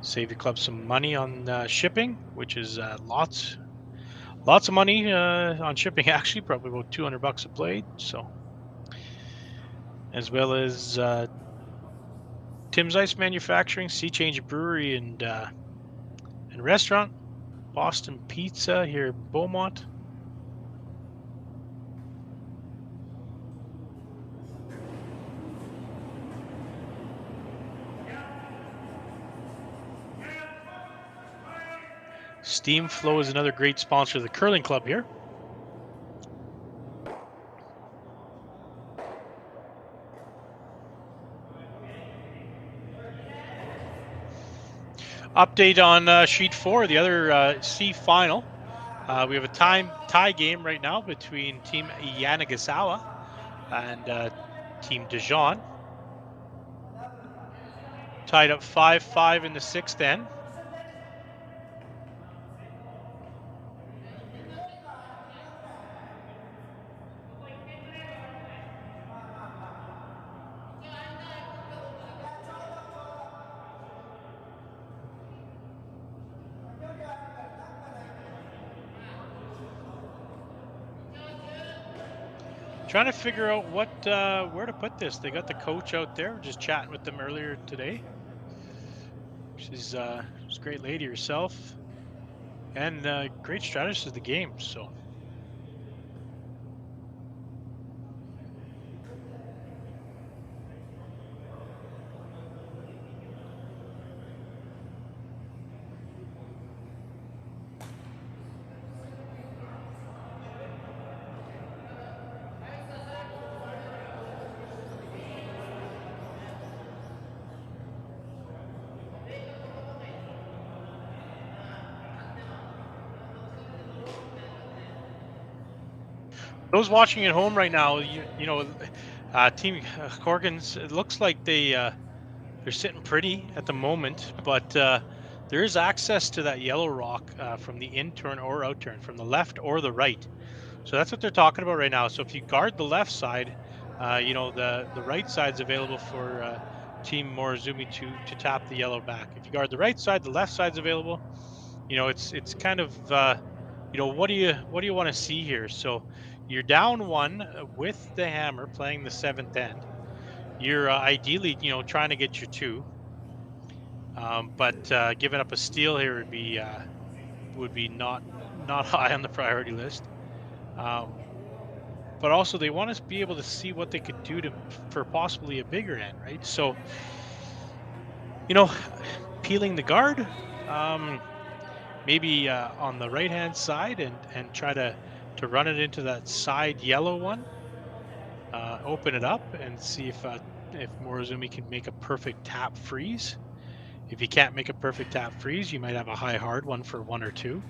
Save your club some money on shipping, which is lots of money on shipping. Actually, probably about $200 a blade. So. As well as Tim's Ice Manufacturing, Sea Change Brewery and Restaurant, Boston Pizza here in Beaumont. Steam Flow is another great sponsor of the curling club here. Update on sheet 4, the other C final. We have a tie game right now between Team Yanagasawa and Team Dijon. Tied up 5-5 in the 6th end. Trying to figure out what where to put this. They got the coach out there. Just chatting with them earlier today. She's a great lady herself, and great strategist of the game. So. Those watching at home right now, you know, Team Gosgens, it looks like they're sitting pretty at the moment, but there is access to that yellow rock from the in turn or out turn, from the left or the right. So that's what they're talking about right now. So if you guard the left side, you know, the right side's available for Team Morozumi to tap the yellow back. If you guard the right side, the left side's available. You know, it's kind of you know, what do you want to see here? So you're down 1 with the hammer playing the 7th end. You're ideally, you know, trying to get your 2, but giving up a steal here would be not high on the priority list. But also they want to be able to see what they could do for possibly a bigger end, right? So, you know, peeling the guard, maybe on the right hand side and try to run it into that side yellow one, open it up and see if Morozumi can make a perfect tap freeze. If you can't make a perfect tap freeze, you might have a high hard one for 1 or 2.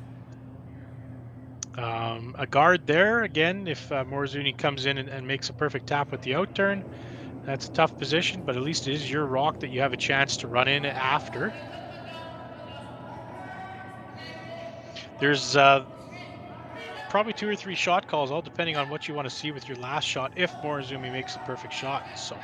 A guard there again. If Morozumi comes in and makes a perfect tap with the out turn, that's a tough position, but at least it is your rock that you have a chance to run in after. There's probably 2 or 3 shot calls, all depending on what you want to see with your last shot, if Morozumi makes a perfect shot. So.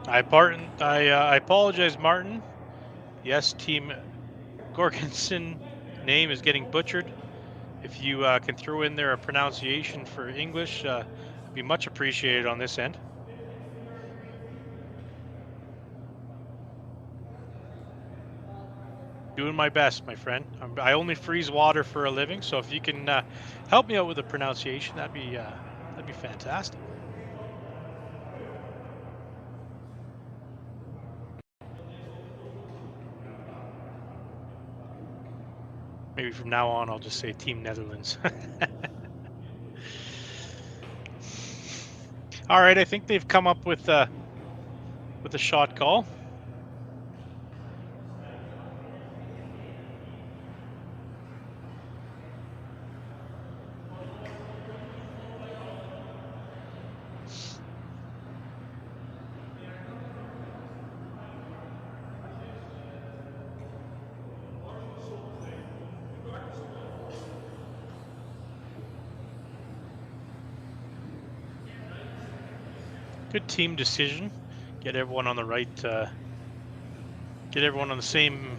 I apologize, Martin. Yes, Team Gosgens name is getting butchered. If you can throw in there a pronunciation for English, it'd be much appreciated on this end. Doing my best, my friend. I only freeze water for a living, so if you can help me out with the pronunciation, that'd be fantastic. Maybe from now on, I'll just say Team Netherlands. All right, I think they've come up with a shot call. Good team decision. Get everyone on the right. Get everyone on the same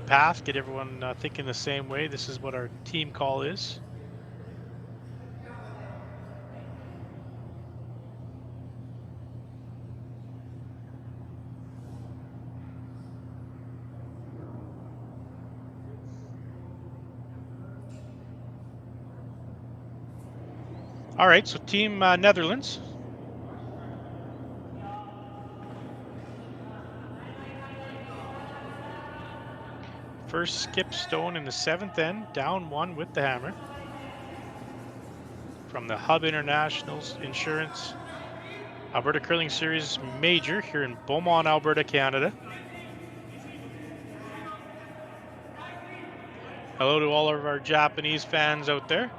path. Get everyone thinking the same way. This is what our team call is. All right, so Team Netherlands. First skip stone in the 7th end, down 1 with the hammer. From the Hub International's Insurance Alberta Curling Series Major here in Beaumont, Alberta, Canada. Hello to all of our Japanese fans out there.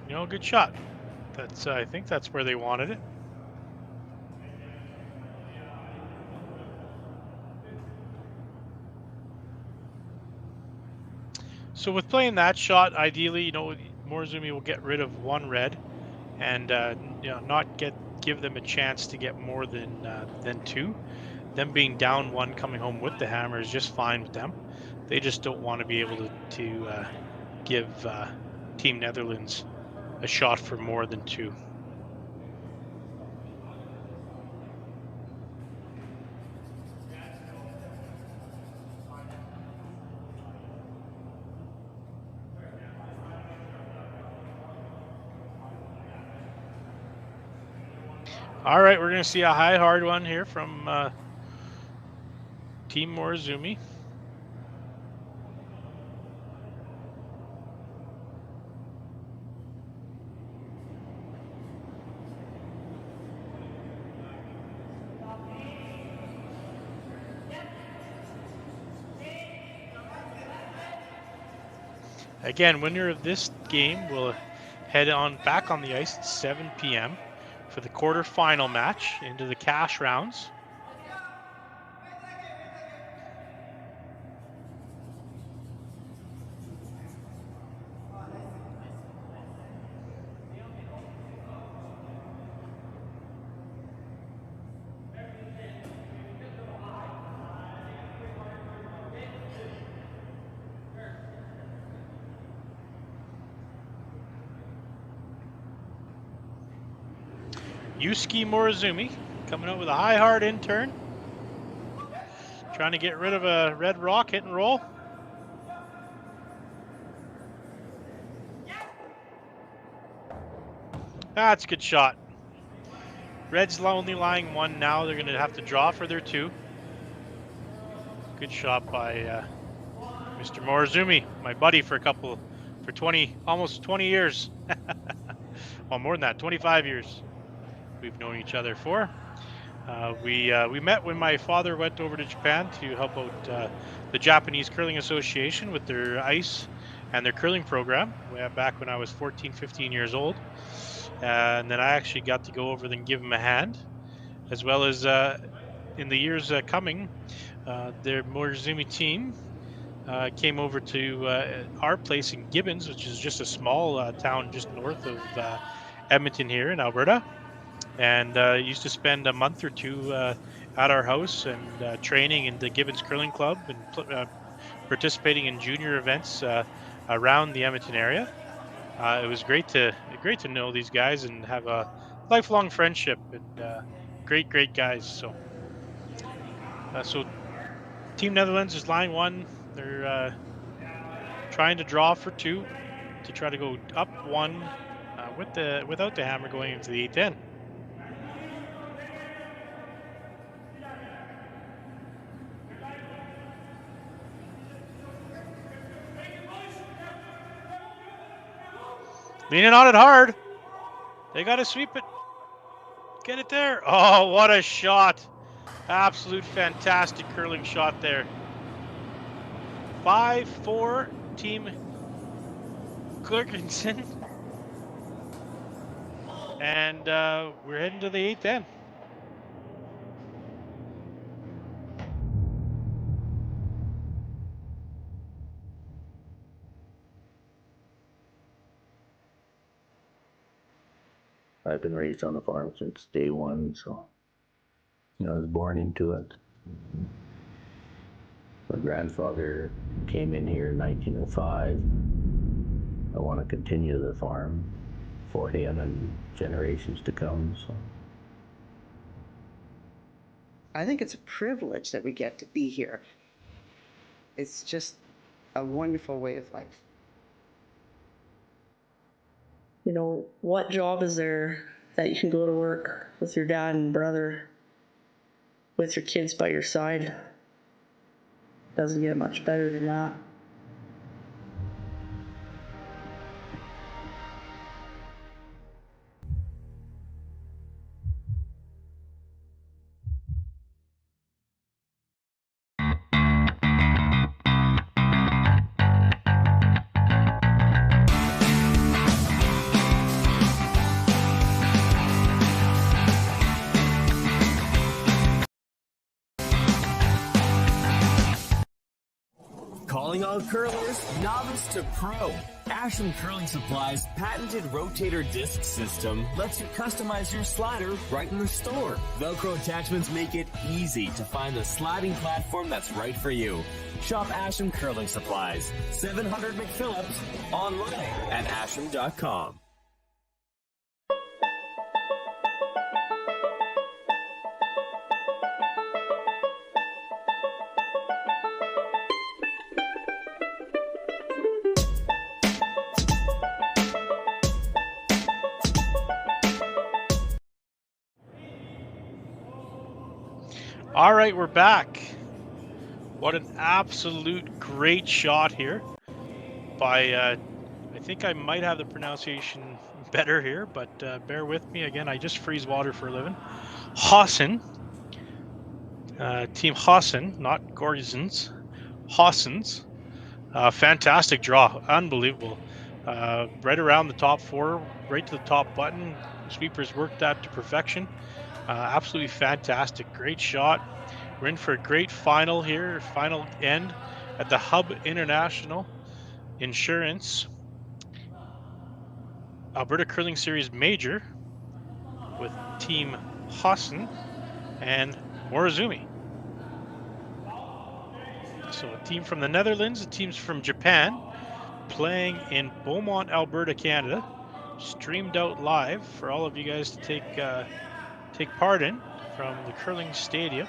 You know, good shot. That's I think that's where they wanted it. So with playing that shot, ideally, you know, Morozumi will get rid of 1 red, and you know, not give them a chance to get more than 2. Them being down 1, coming home with the hammer is just fine with them. They just don't want to be able to give Team Netherlands a shot for more than 2. All right, we're going to see a high hard one here from Team Morozumi. Again, winner of this game will head on back on the ice at 7 p.m. for the quarterfinal match into the cash rounds. Yusuke Morozumi coming out with a high hard in turn. Trying to get rid of a red rock, hit and roll. That's a good shot. Red's only lying 1 now. They're going to have to draw for their 2. Good shot by Mr. Morozumi, my buddy for 20, almost 20 years. Well, more than that, 25 years. We've known each other for. We met when my father went over to Japan to help out the Japanese Curling Association with their ice and their curling program back when I was 14, 15 years old. And then I actually got to go over and give him a hand, as well as in the years coming, their Morozumi team came over to our place in Gibbons, which is just a small town just north of Edmonton here in Alberta. And used to spend a month or 2 at our house and training in the Gibbons Curling Club and participating in junior events around the Edmonton area. It was great to know these guys and have a lifelong friendship, and great guys. So Team Netherlands is line 1. They're trying to draw for 2 to try to go up 1 without the hammer going into the 8th end. Leaning on it hard. They got to sweep it. Get it there. Oh, what a shot. Absolute fantastic curling shot there. 5-4 Team Gosgens. And we're heading to the 8th end. I've been raised on the farm since day 1, so I was born into it. My grandfather came in here in 1905. I want to continue the farm for him and generations to come. So I think it's a privilege that we get to be here. It's just a wonderful way of life. You know, what job is there that you can go to work with your dad and brother, with your kids by your side? Doesn't get much better than that. Calling all curlers, novice to pro. Ashland Curling Supply's patented rotator disc system lets you customize your slider right in the store. Velcro attachments make it easy to find the sliding platform that's right for you. Shop Ashland Curling Supplies, 700 McPhillips, online at ashland.com. All right, we're back. What an absolute great shot here by, I think I might have the pronunciation better here, but bear with me. Again, I just freeze water for a living. Gosgens, Team Gosgens, not Gosgens, Gosgens. Fantastic draw, unbelievable. Right around the top four, right to the top button. Sweepers worked that to perfection. Absolutely fantastic, great shot. We're in for a great final here, final end at the Hub International Insurance Alberta Curling Series Major with Team Gosgens and Morozumi. So a team from the Netherlands, a teams from Japan, playing in Beaumont, Alberta, Canada. Streamed out live for all of you guys to take part in from the curling stadium.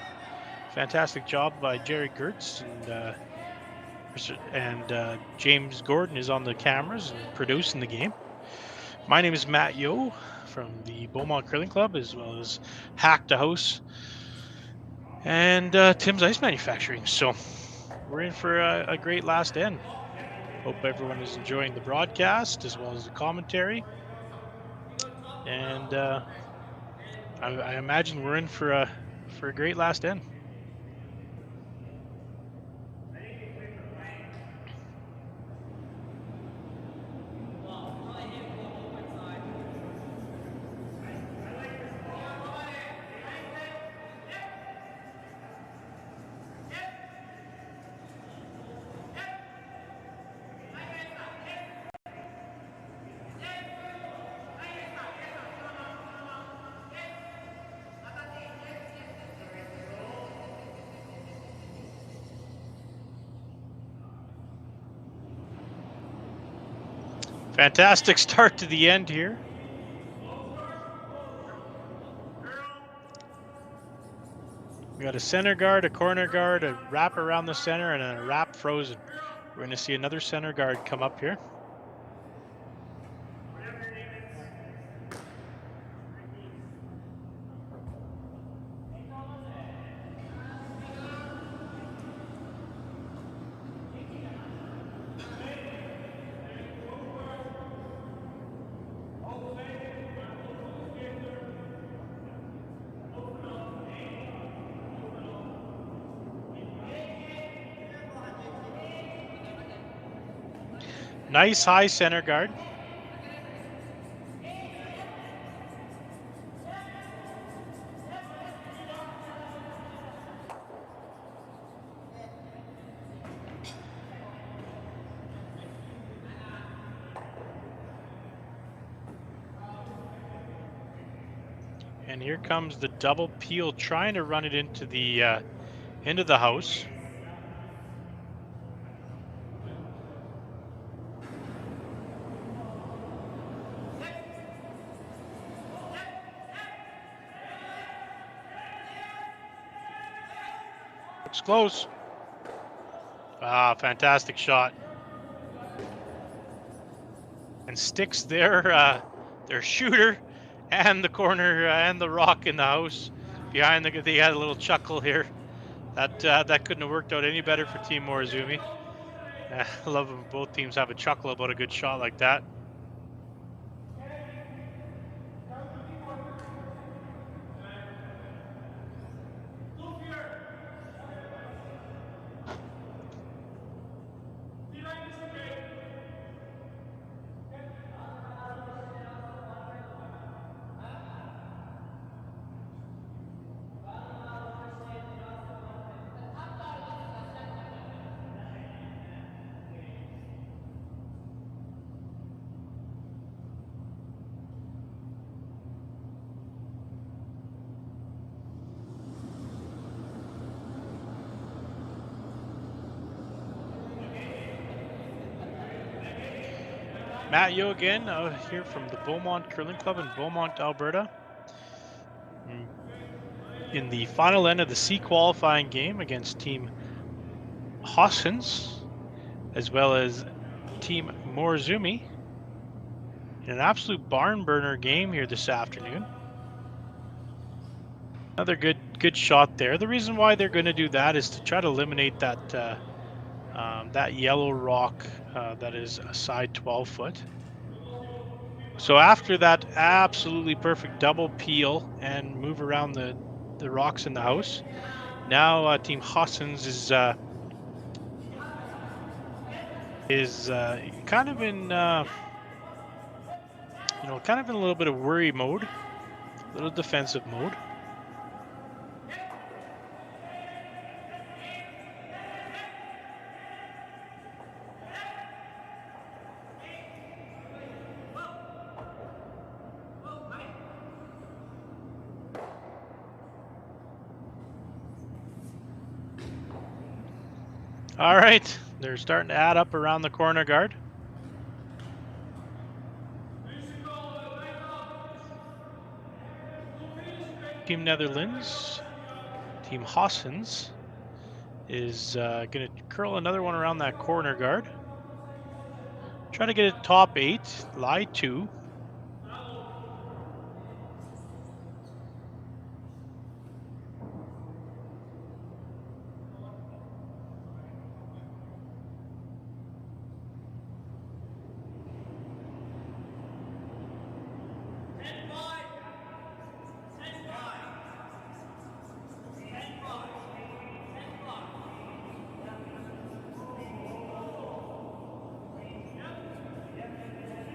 Fantastic job by Jerry Gertz, and James Gordon is on the cameras and producing the game. My name is Matt Yo from the Beaumont Curling Club, as well as Hack the House and Tim's Ice Manufacturing. So we're in for a great last end. Hope everyone is enjoying the broadcast as well as the commentary. And I imagine we're in for a great last end. Fantastic start to the end here. We got a center guard, a corner guard, a wrap around the center, and a wrap frozen. We're going to see another center guard come up here. Nice high center guard. And here comes the double peel, trying to run it into the house. Looks close. Ah, fantastic shot. and sticks their shooter and the corner and the rock in the house behind the. They had a little chuckle here. That couldn't have worked out any better for Team Morozumi. I love when both teams have a chuckle about a good shot like that. Matt Yo again, here from the Beaumont Curling Club in Beaumont, Alberta. In the final end of the C qualifying game against Team Gosgens, as well as Team Morozumi, in an absolute barn burner game here this afternoon. Another good shot there. The reason why they're going to do that is to try to eliminate that that yellow rock that is a side 12 foot. So after that absolutely perfect double peel and move around the rocks in the house, now Team Gosgens is kind of in kind of in a little bit of worry mode, a little defensive mode. All right, they're starting to add up around the corner guard. Team Netherlands, Team Gosgens, is going to curl another one around that corner guard. Try to get it top 8, lie 2.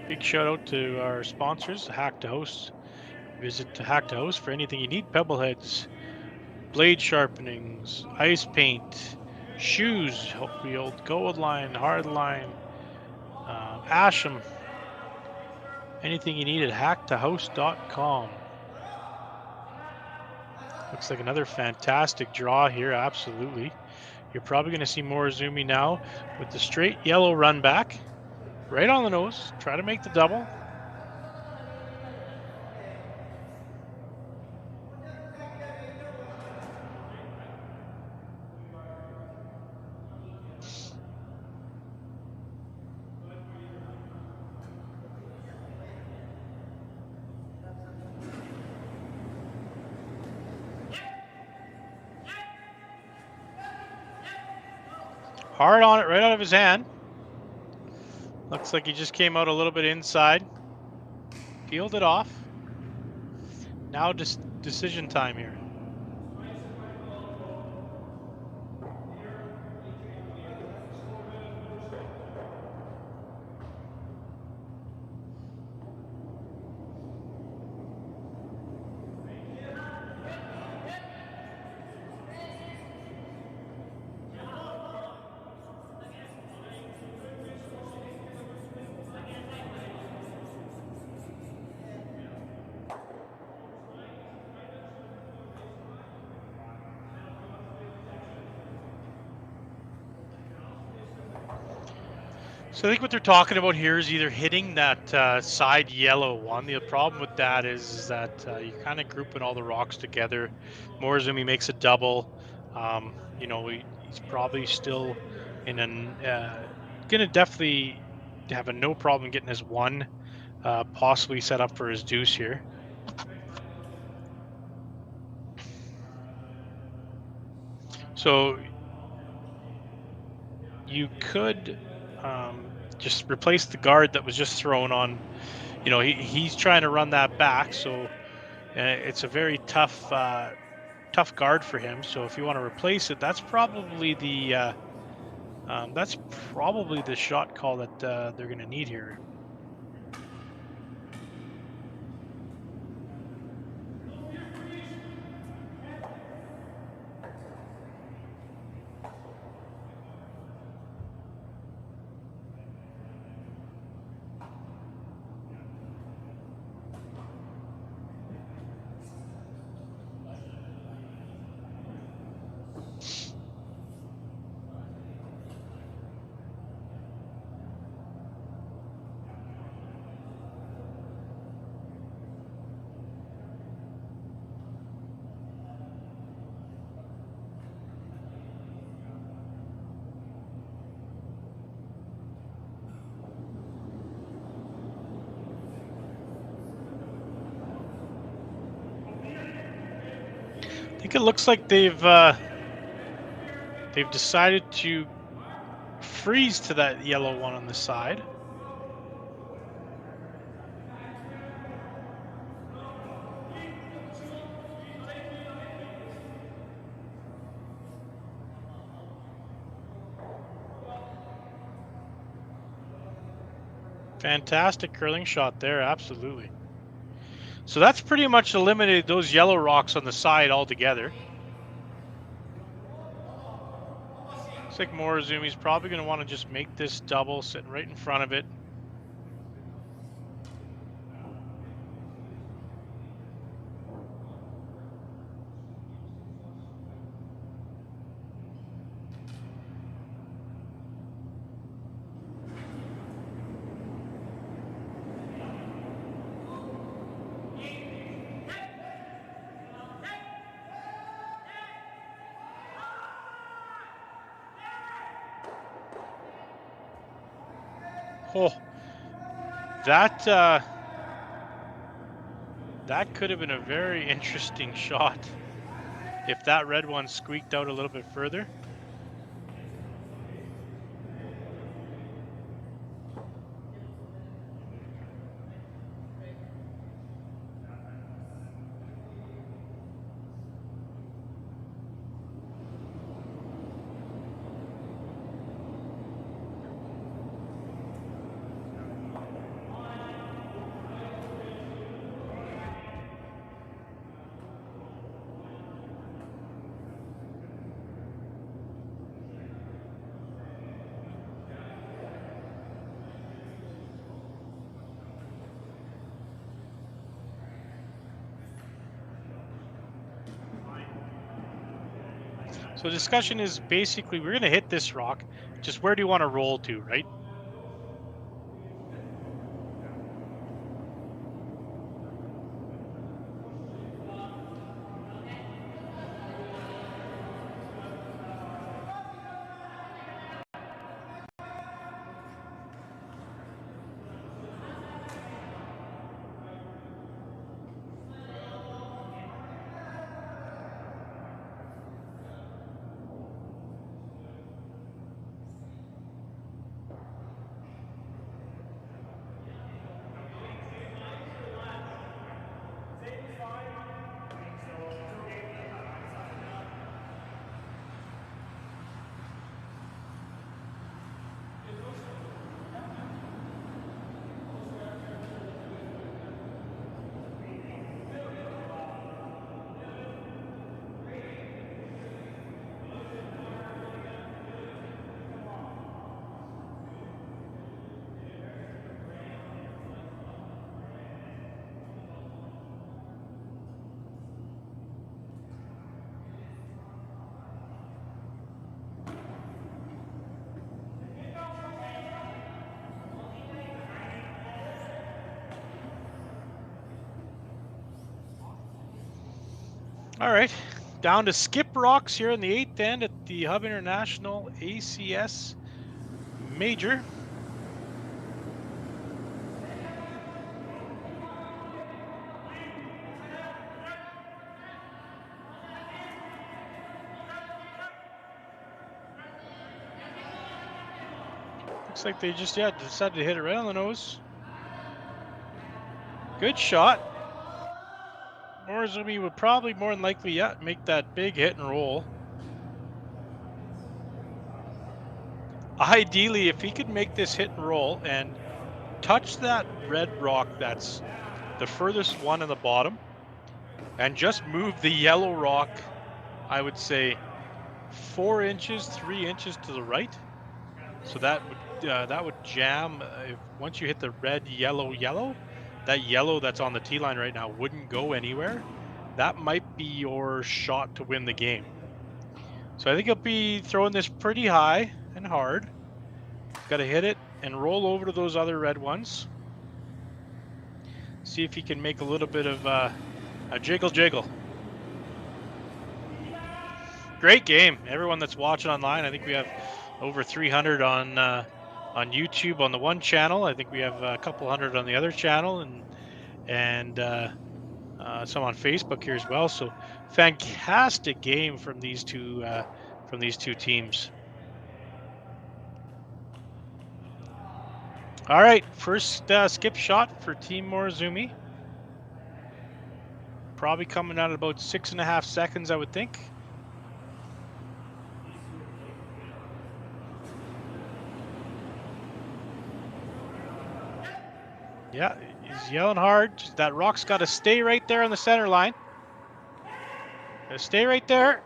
Big shout out to our sponsors, Hack to Host. Visit Hack to Host for anything you need: pebble heads, blade sharpenings, ice paint, shoes, the old gold line, hard line, Asham. Anything you need at hacktohost.com. Looks like another fantastic draw here, absolutely. You're probably going to see Morozumi now with the straight yellow run back. Right on the nose, try to make the double. Hard on it, right out of his hand. Looks like he just came out a little bit inside. Peeled it off. Now just decision time here. So I think what they're talking about here is either hitting that side yellow one. The problem with that is that you're kind of grouping all the rocks together. Morozumi makes a double. He's probably still in an gonna definitely having no problem getting his 1, possibly set up for his deuce here. So you could just replace the guard that was just thrown on. You know, he's trying to run that back, so it's a very tough guard for him. So if you want to replace it, that's probably the shot call that they're going to need here. I think it looks like they've decided to freeze to that yellow one on the side. Fantastic curling shot there, absolutely. So that's pretty much eliminated those yellow rocks on the side altogether. Looks like Morozumi's probably going to want to just make this double, sitting right in front of it. Oh, that could have been a very interesting shot if that red one squeaked out a little bit further. So the discussion is basically, we're going to hit this rock, just where do you want to roll to, right? All right, down to skip rocks here in the 8th end at the Hub International ACS Major. Looks like they just, decided to hit it right on the nose. Good shot. Morozumi would probably more than likely, make that big hit and roll. Ideally, if he could make this hit and roll and touch that red rock that's the furthest one in the bottom and just move the yellow rock, I would say 4 inches, 3 inches to the right. So that would jam. Once you hit the red, yellow, that yellow that's on the tee line right now wouldn't go anywhere. That might be your shot to win the game. So I think he'll be throwing this pretty high and hard. Got to hit it and roll over to those other red ones. See if he can make a little bit of a jiggle. Great game. Everyone that's watching online, I think we have over 300 on YouTube on the one channel. I think we have a couple hundred on the other channel, and some on Facebook here as well. So fantastic game from these two teams. All right, first skip shot for Team Morozumi. Probably coming out at about 6.5 seconds, I would think. Yeah, he's yelling hard. Just that rock's got to stay right there on the center line. Got to stay right there.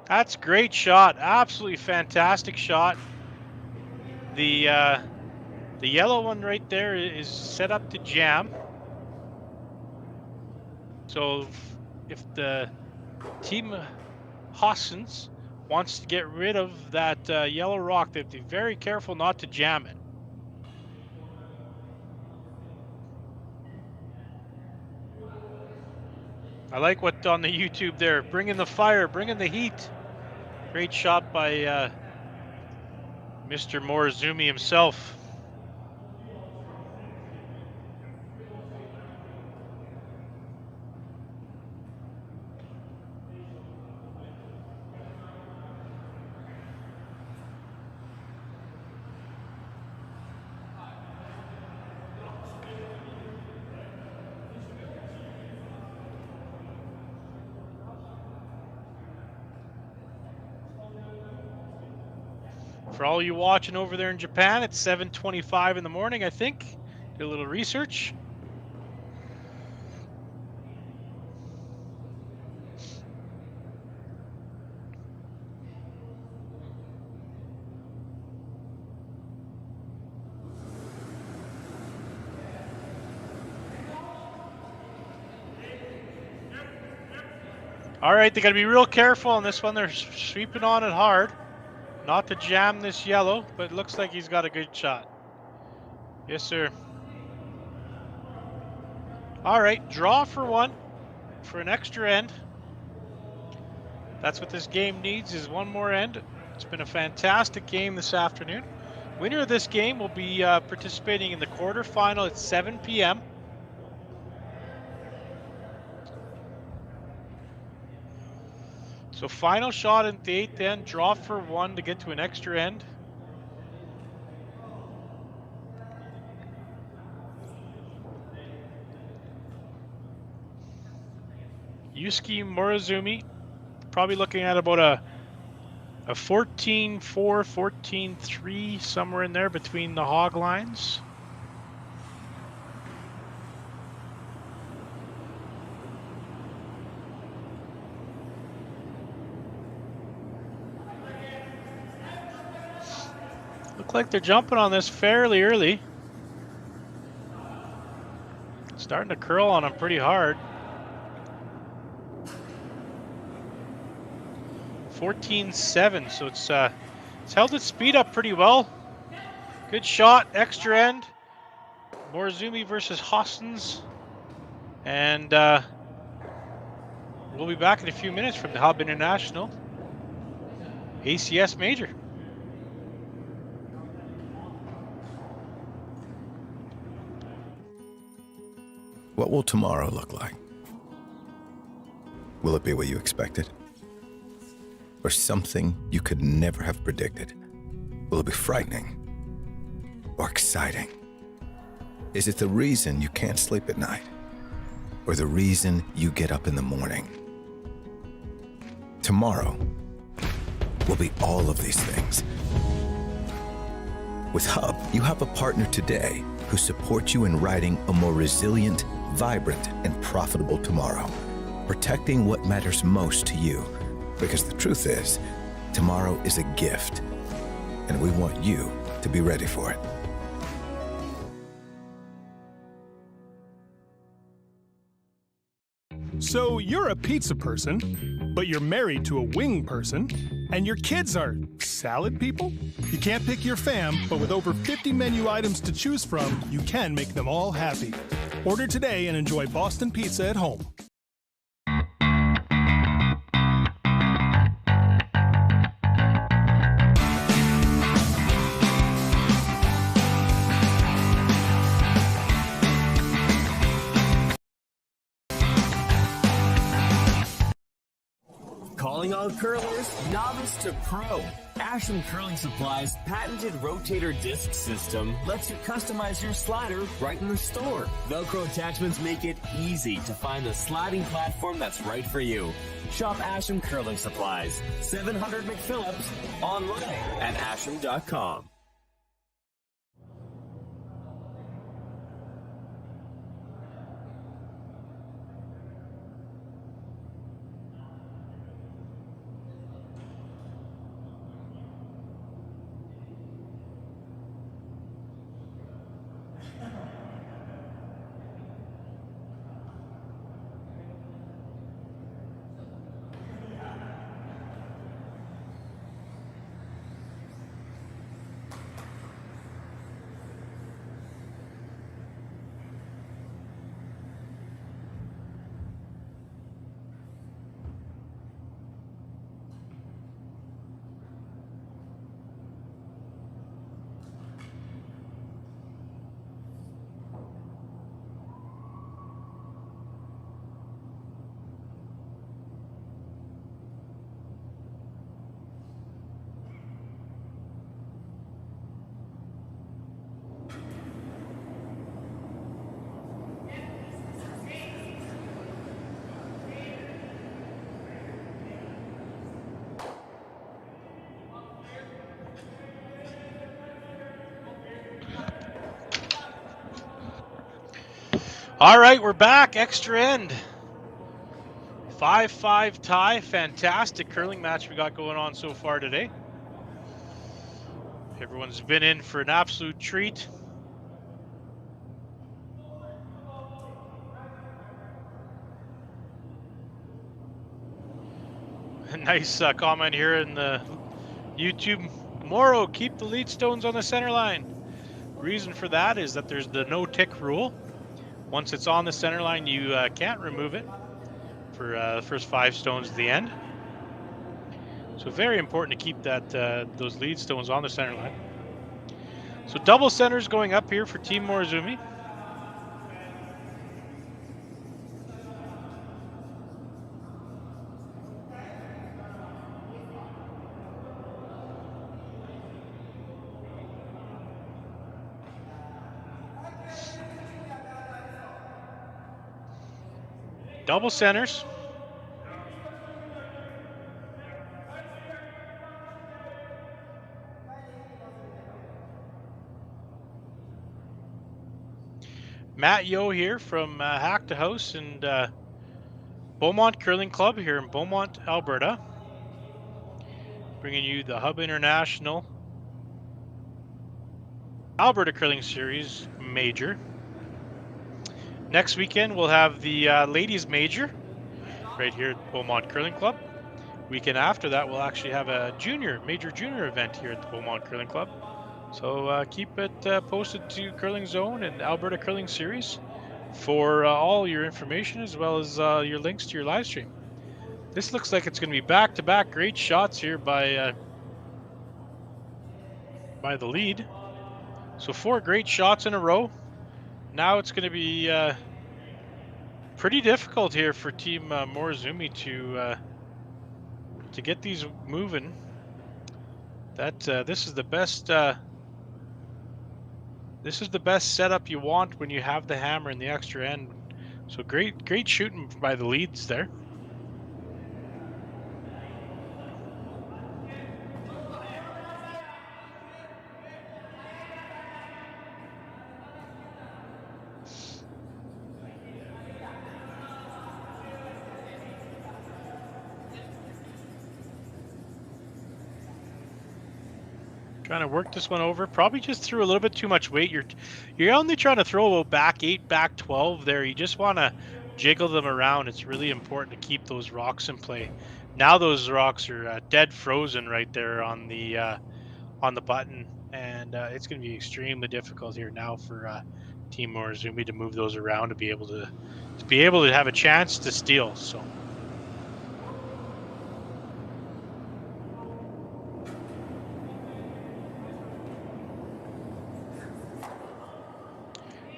That's a great shot. Absolutely fantastic shot. The yellow one right there is set up to jam. So if the team Gosgens wants to get rid of that yellow rock, they have to be very careful not to jam it. I like what on the YouTube there, bringing the fire, bringing the heat. Great shot by Mr. Morozumi himself. For all you watching over there in Japan, it's 7:25 in the morning, I think. Did a little research. All right, they got to be real careful on this one. They're sweeping on it hard. Not to jam this yellow, but it looks like he's got a good shot. Yes, sir. All right, draw for one, for an extra end. That's what this game needs, is one more end. It's been a fantastic game this afternoon. Winner of this game will be participating in the quarterfinal at 7 p.m. So final shot in the 8th end, draw for one to get to an extra end. Yusuke Morozumi, probably looking at about a 14-4, 14-3, somewhere in there between the hog lines. Look like they're jumping on this fairly early. Starting to curl on them pretty hard. 14-7, so it's held its speed up pretty well. Good shot, extra end. Morozumi versus Gosgens. And we'll be back in a few minutes from the Hub International ACS Major. What will tomorrow look like? Will it be what you expected? or something you could never have predicted? Will it be frightening or exciting? Is it the reason you can't sleep at night, or the reason you get up in the morning? Tomorrow will be all of these things. With Hub, you have a partner today who supports you in writing a more resilient, vibrant, and profitable tomorrow, protecting what matters most to you. Because the truth is, tomorrow is a gift, and we want you to be ready for it. So you're a pizza person, but you're married to a wing person, and your kids are salad people? You can't pick your fam, but with over 50 menu items to choose from, you can make them all happy. Order today and enjoy Boston Pizza at home. Calling all curlers, novice to pro. Ashland Curling Supply's patented rotator disc system lets you customize your slider right in the store. Velcro attachments make it easy to find the sliding platform that's right for you. Shop Ashland Curling Supplies, 700 McPhillips, online at ashland.com. All right, we're back. Extra end. 5-5 tie. Fantastic curling match we got going on so far today. Everyone's been in for an absolute treat. A nice comment here in the YouTube. Moro, keep the lead stones on the center line. Reason for that is that there's the no tick rule. Once it's on the center line, you can't remove it for the first 5 stones at the end. So very important to keep that those lead stones on the center line. So double centers going up here for Team Morozumi. Double centers. Matt Yo here from Hack to House and Beaumont Curling Club here in Beaumont, Alberta. Bringing you the Hub International Alberta Curling Series Major. Next weekend, we'll have the Ladies Major right here at Beaumont Curling Club. Weekend after that, we'll actually have a major junior event here at the Beaumont Curling Club. So keep it posted to Curling Zone and Alberta Curling Series for all your information as well as your links to your live stream. This looks like it's going to be back-to-back great shots here by the lead. So 4 great shots in a row. Now it's going to be pretty difficult here for Team Morozumi to to get these moving. That this is the best setup you want when you have the hammer and the extra end. So great shooting by the leads there. Trying to work this one over. Probably just threw a little bit too much weight. You're only trying to throw about back 8, back 12 there. You just want to jiggle them around. It's really important to keep those rocks in play. Now those rocks are dead frozen right there on the button, and it's going to be extremely difficult here now for Team Morozumi to move those around to be able to have a chance to steal. So.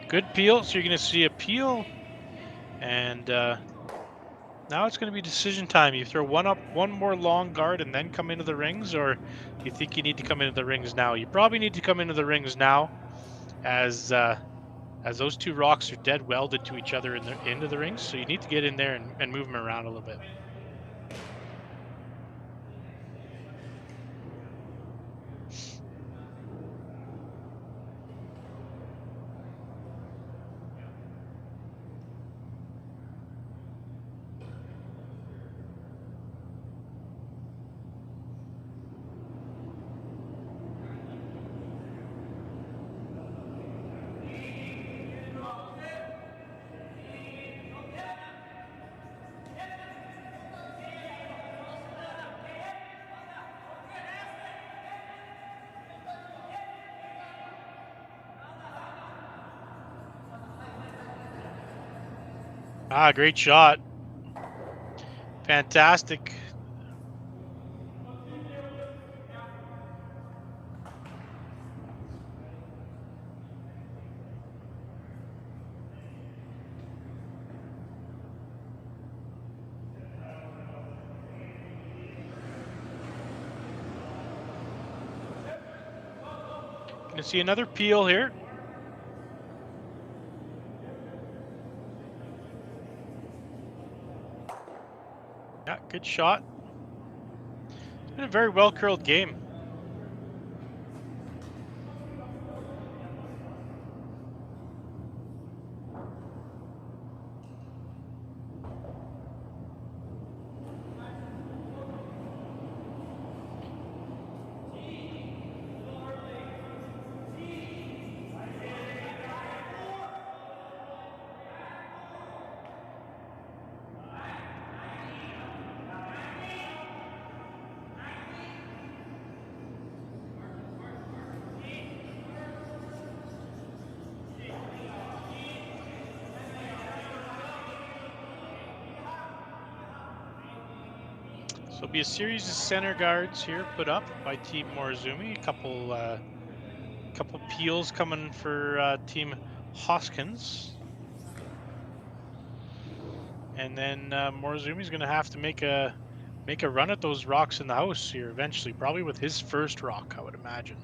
Good peel, so you're going to see a peel, and now it's going to be decision time. You throw one more long guard and then come into the rings, or do you think you need to come into the rings now? You probably need to come into the rings now, as those two rocks are dead welded to each other into the rings, so you need to get in there and move them around a little bit. Ah, great shot. Fantastic. Gonna see another peel here. Yeah, good shot. It's been a very well curled game. So it'll be a series of center guards here put up by Team Morozumi. A couple peels coming for Team Gosgens. And then Morozumi's going to have to make a run at those rocks in the house here eventually, probably with his first rock, I would imagine.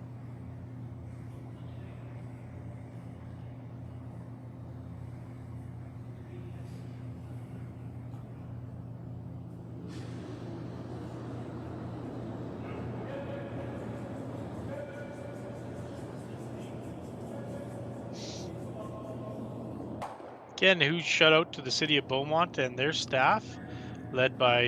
Again, a huge shout out to the city of Beaumont and their staff, led by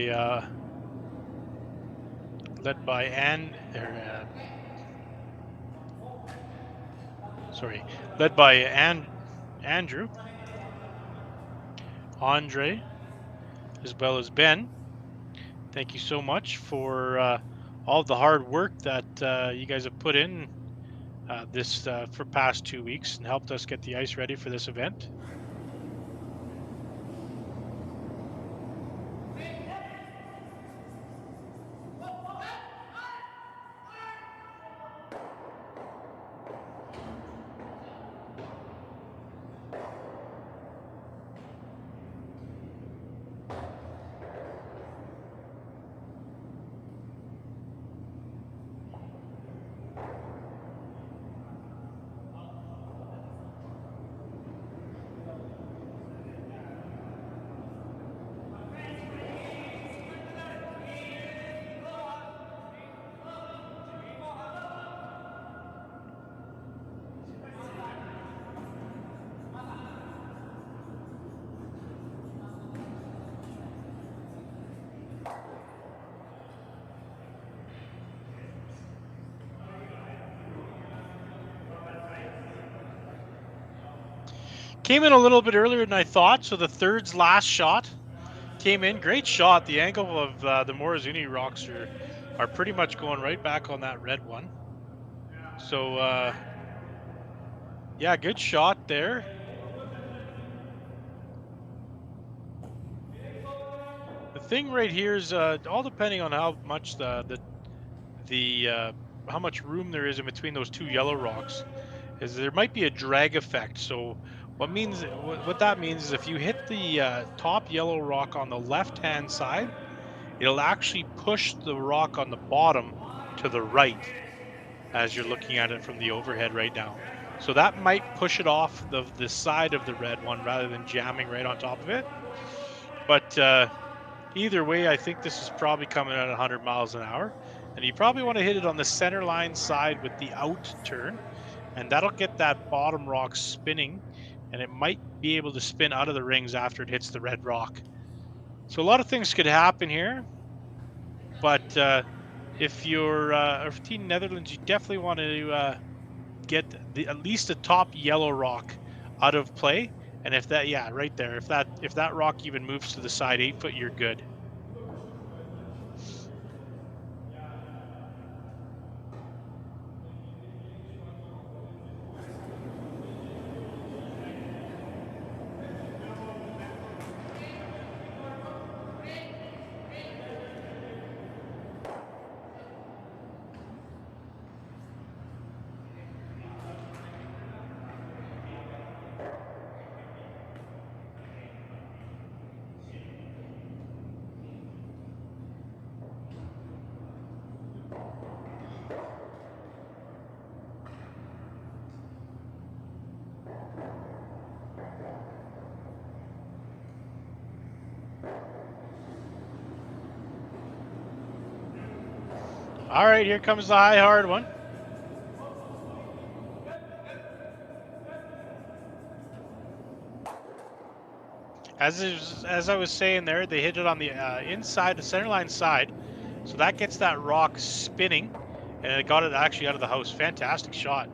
Andrew, Andre, as well as Ben. Thank you so much for all the hard work that you guys have put in for past 2 weeks and helped us get the ice ready for this event. Came in a little bit earlier than I thought, so the third's last shot came in. Great shot. The angle of the Morozumi rocks are pretty much going right back on that red one. So, yeah, good shot there. The thing right here is all depending on how much how much room there is in between those two yellow rocks, is there might be a drag effect. So what that means is if you hit the top yellow rock on the left-hand side, it'll actually push the rock on the bottom to the right as you're looking at it from the overhead right now. So that might push it off the side of the red one rather than jamming right on top of it. But either way, I think this is probably coming at 100 miles an hour. And you probably want to hit it on the center line side with the out turn. And that'll get that bottom rock spinning. And it might be able to spin out of the rings after it hits the red rock. So a lot of things could happen here. But if you're Team Netherlands, you definitely want to get at least the top yellow rock out of play. And if that, yeah, right there, if that rock even moves to the side 8 foot, you're good. All right, here comes the high hard one. As I was saying there, they hit it on the inside, the center line side. So that gets that rock spinning, and it got it actually out of the house. Fantastic shot.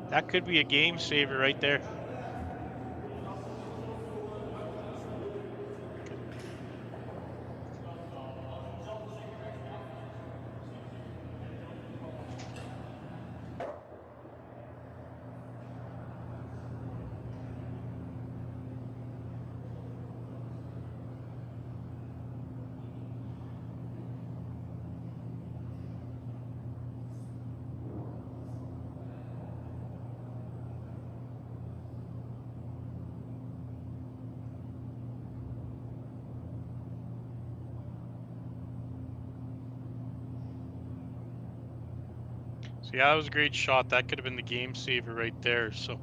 That could be a game saver right there. So yeah, that was a great shot. That could have been the game saver right there. So.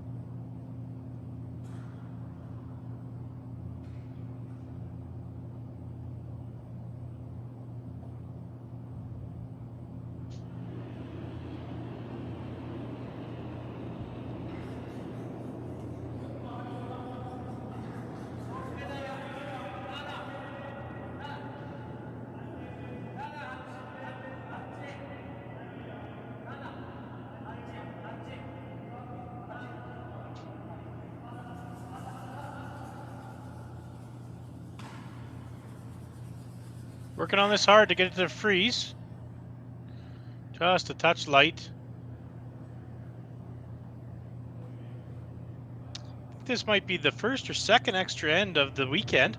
Working on this hard to get it to freeze. Just a touch light. This might be the first or second extra end of the weekend.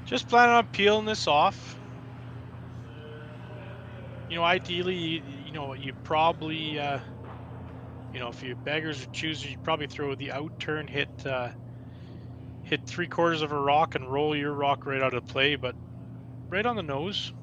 Just planning on peeling this off. You know, ideally, you probably, if you beggars or choosers, you probably throw the out turn, hit 3/4 of a rock and roll your rock right out of play, but right on the nose.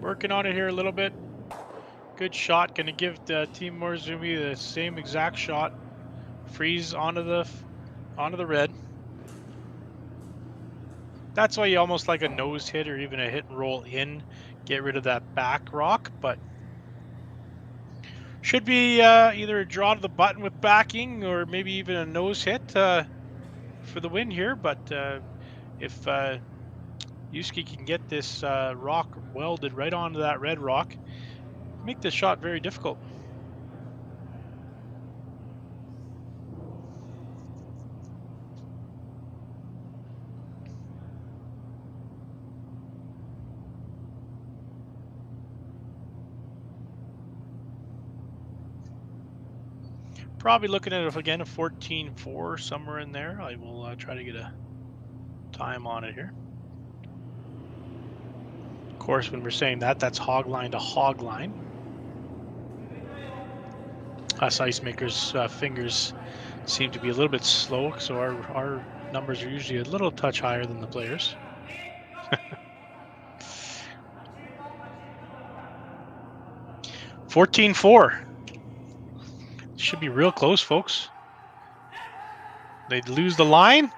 Working on it here a little bit. Good shot. Going to give Team Morozumi the same exact shot. Freeze onto the red. That's why you almost like a nose hit or even a hit and roll in. Get rid of that back rock, but should be either a draw to the button with backing or maybe even a nose hit for the win here. But if Yusuke can get this rock welded right onto that red rock, make this shot very difficult. Probably looking at it again a 14.4 somewhere in there. I will try to get a time on it here. Of course, when we're saying that, that's hog line to hog line. Us ice makers' fingers seem to be a little bit slow, so our numbers are usually a little touch higher than the players. 14.4. Should be real close, folks. They'd lose the line.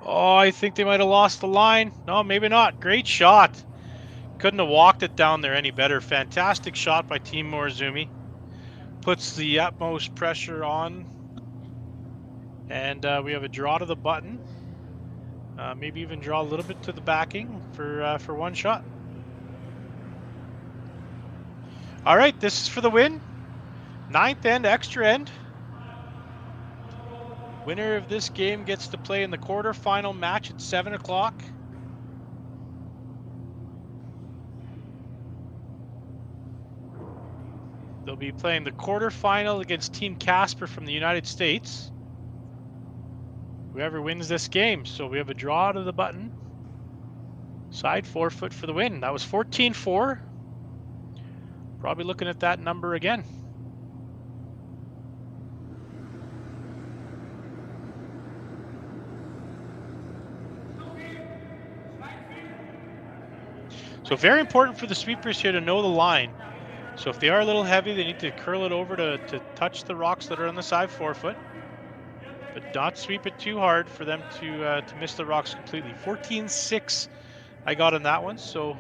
Oh, I think they might have lost the line. No, maybe not. Great shot. Couldn't have walked it down there any better. Fantastic shot by Team Morozumi. Puts the utmost pressure on. And we have a draw to the button. Maybe even draw a little bit to the backing for one shot. All right, this is for the win. 9th end, extra end. Winner of this game gets to play in the quarterfinal match at 7 o'clock. They'll be playing the quarterfinal against Team Casper from the United States. Whoever wins this game. So we have a draw to the button. Side forfeit for the win. That was 14-4. Probably looking at that number again. So very important for the sweepers here to know the line. So if they are a little heavy, they need to curl it over to touch the rocks that are on the side forefoot. But not sweep it too hard for them to miss the rocks completely. 14-6 I got on that one, so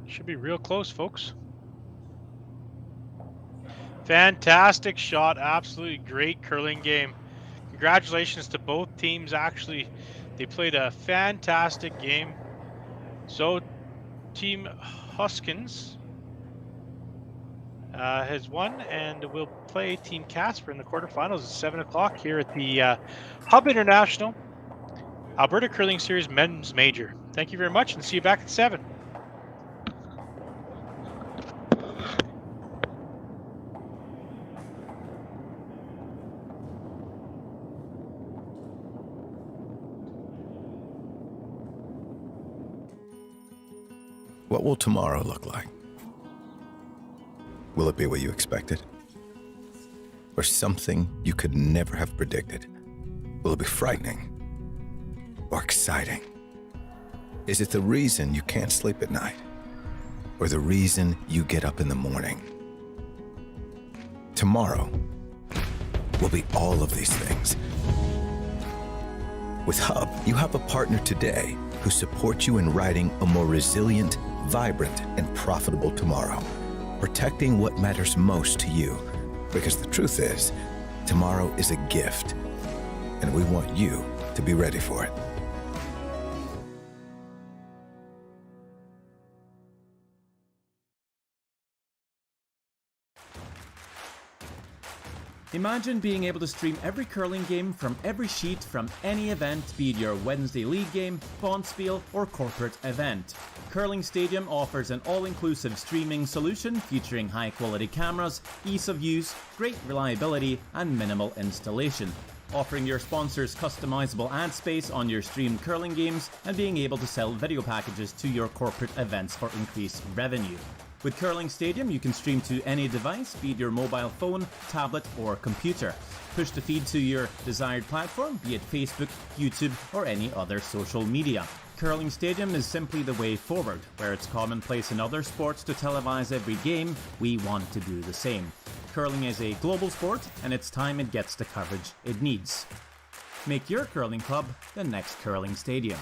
should be real close, folks. Fantastic shot, absolutely great curling game. Congratulations to both teams. Actually, they played a fantastic game. So Team Gosgens has won and will play Team Casper in the quarterfinals at 7 o'clock here at the Hub International Alberta Curling Series Men's Major. Thank you very much and see you back at 7. What will tomorrow look like? Will it be what you expected? Or something you could never have predicted? Will it be frightening? Or exciting? Is it the reason you can't sleep at night? Or the reason you get up in the morning? Tomorrow will be all of these things. With Hub, you have a partner today who supports you in writing a more resilient, vibrant, and profitable tomorrow, protecting what matters most to you. Because the truth is, tomorrow is a gift, and we want you to be ready for it. Imagine being able to stream every curling game from every sheet from any event, be it your Wednesday league game, bonspiel, or corporate event. Curling Stadium offers an all-inclusive streaming solution featuring high-quality cameras, ease of use, great reliability, and minimal installation. Offering your sponsors customizable ad space on your streamed curling games and being able to sell video packages to your corporate events for increased revenue. With Curling Stadium, you can stream to any device, be it your mobile phone, tablet, or computer. Push the feed to your desired platform, be it Facebook, YouTube, or any other social media. Curling Stadium is simply the way forward. Where it's commonplace in other sports to televise every game, we want to do the same. Curling is a global sport, and it's time it gets the coverage it needs. Make your curling club the next curling stadium.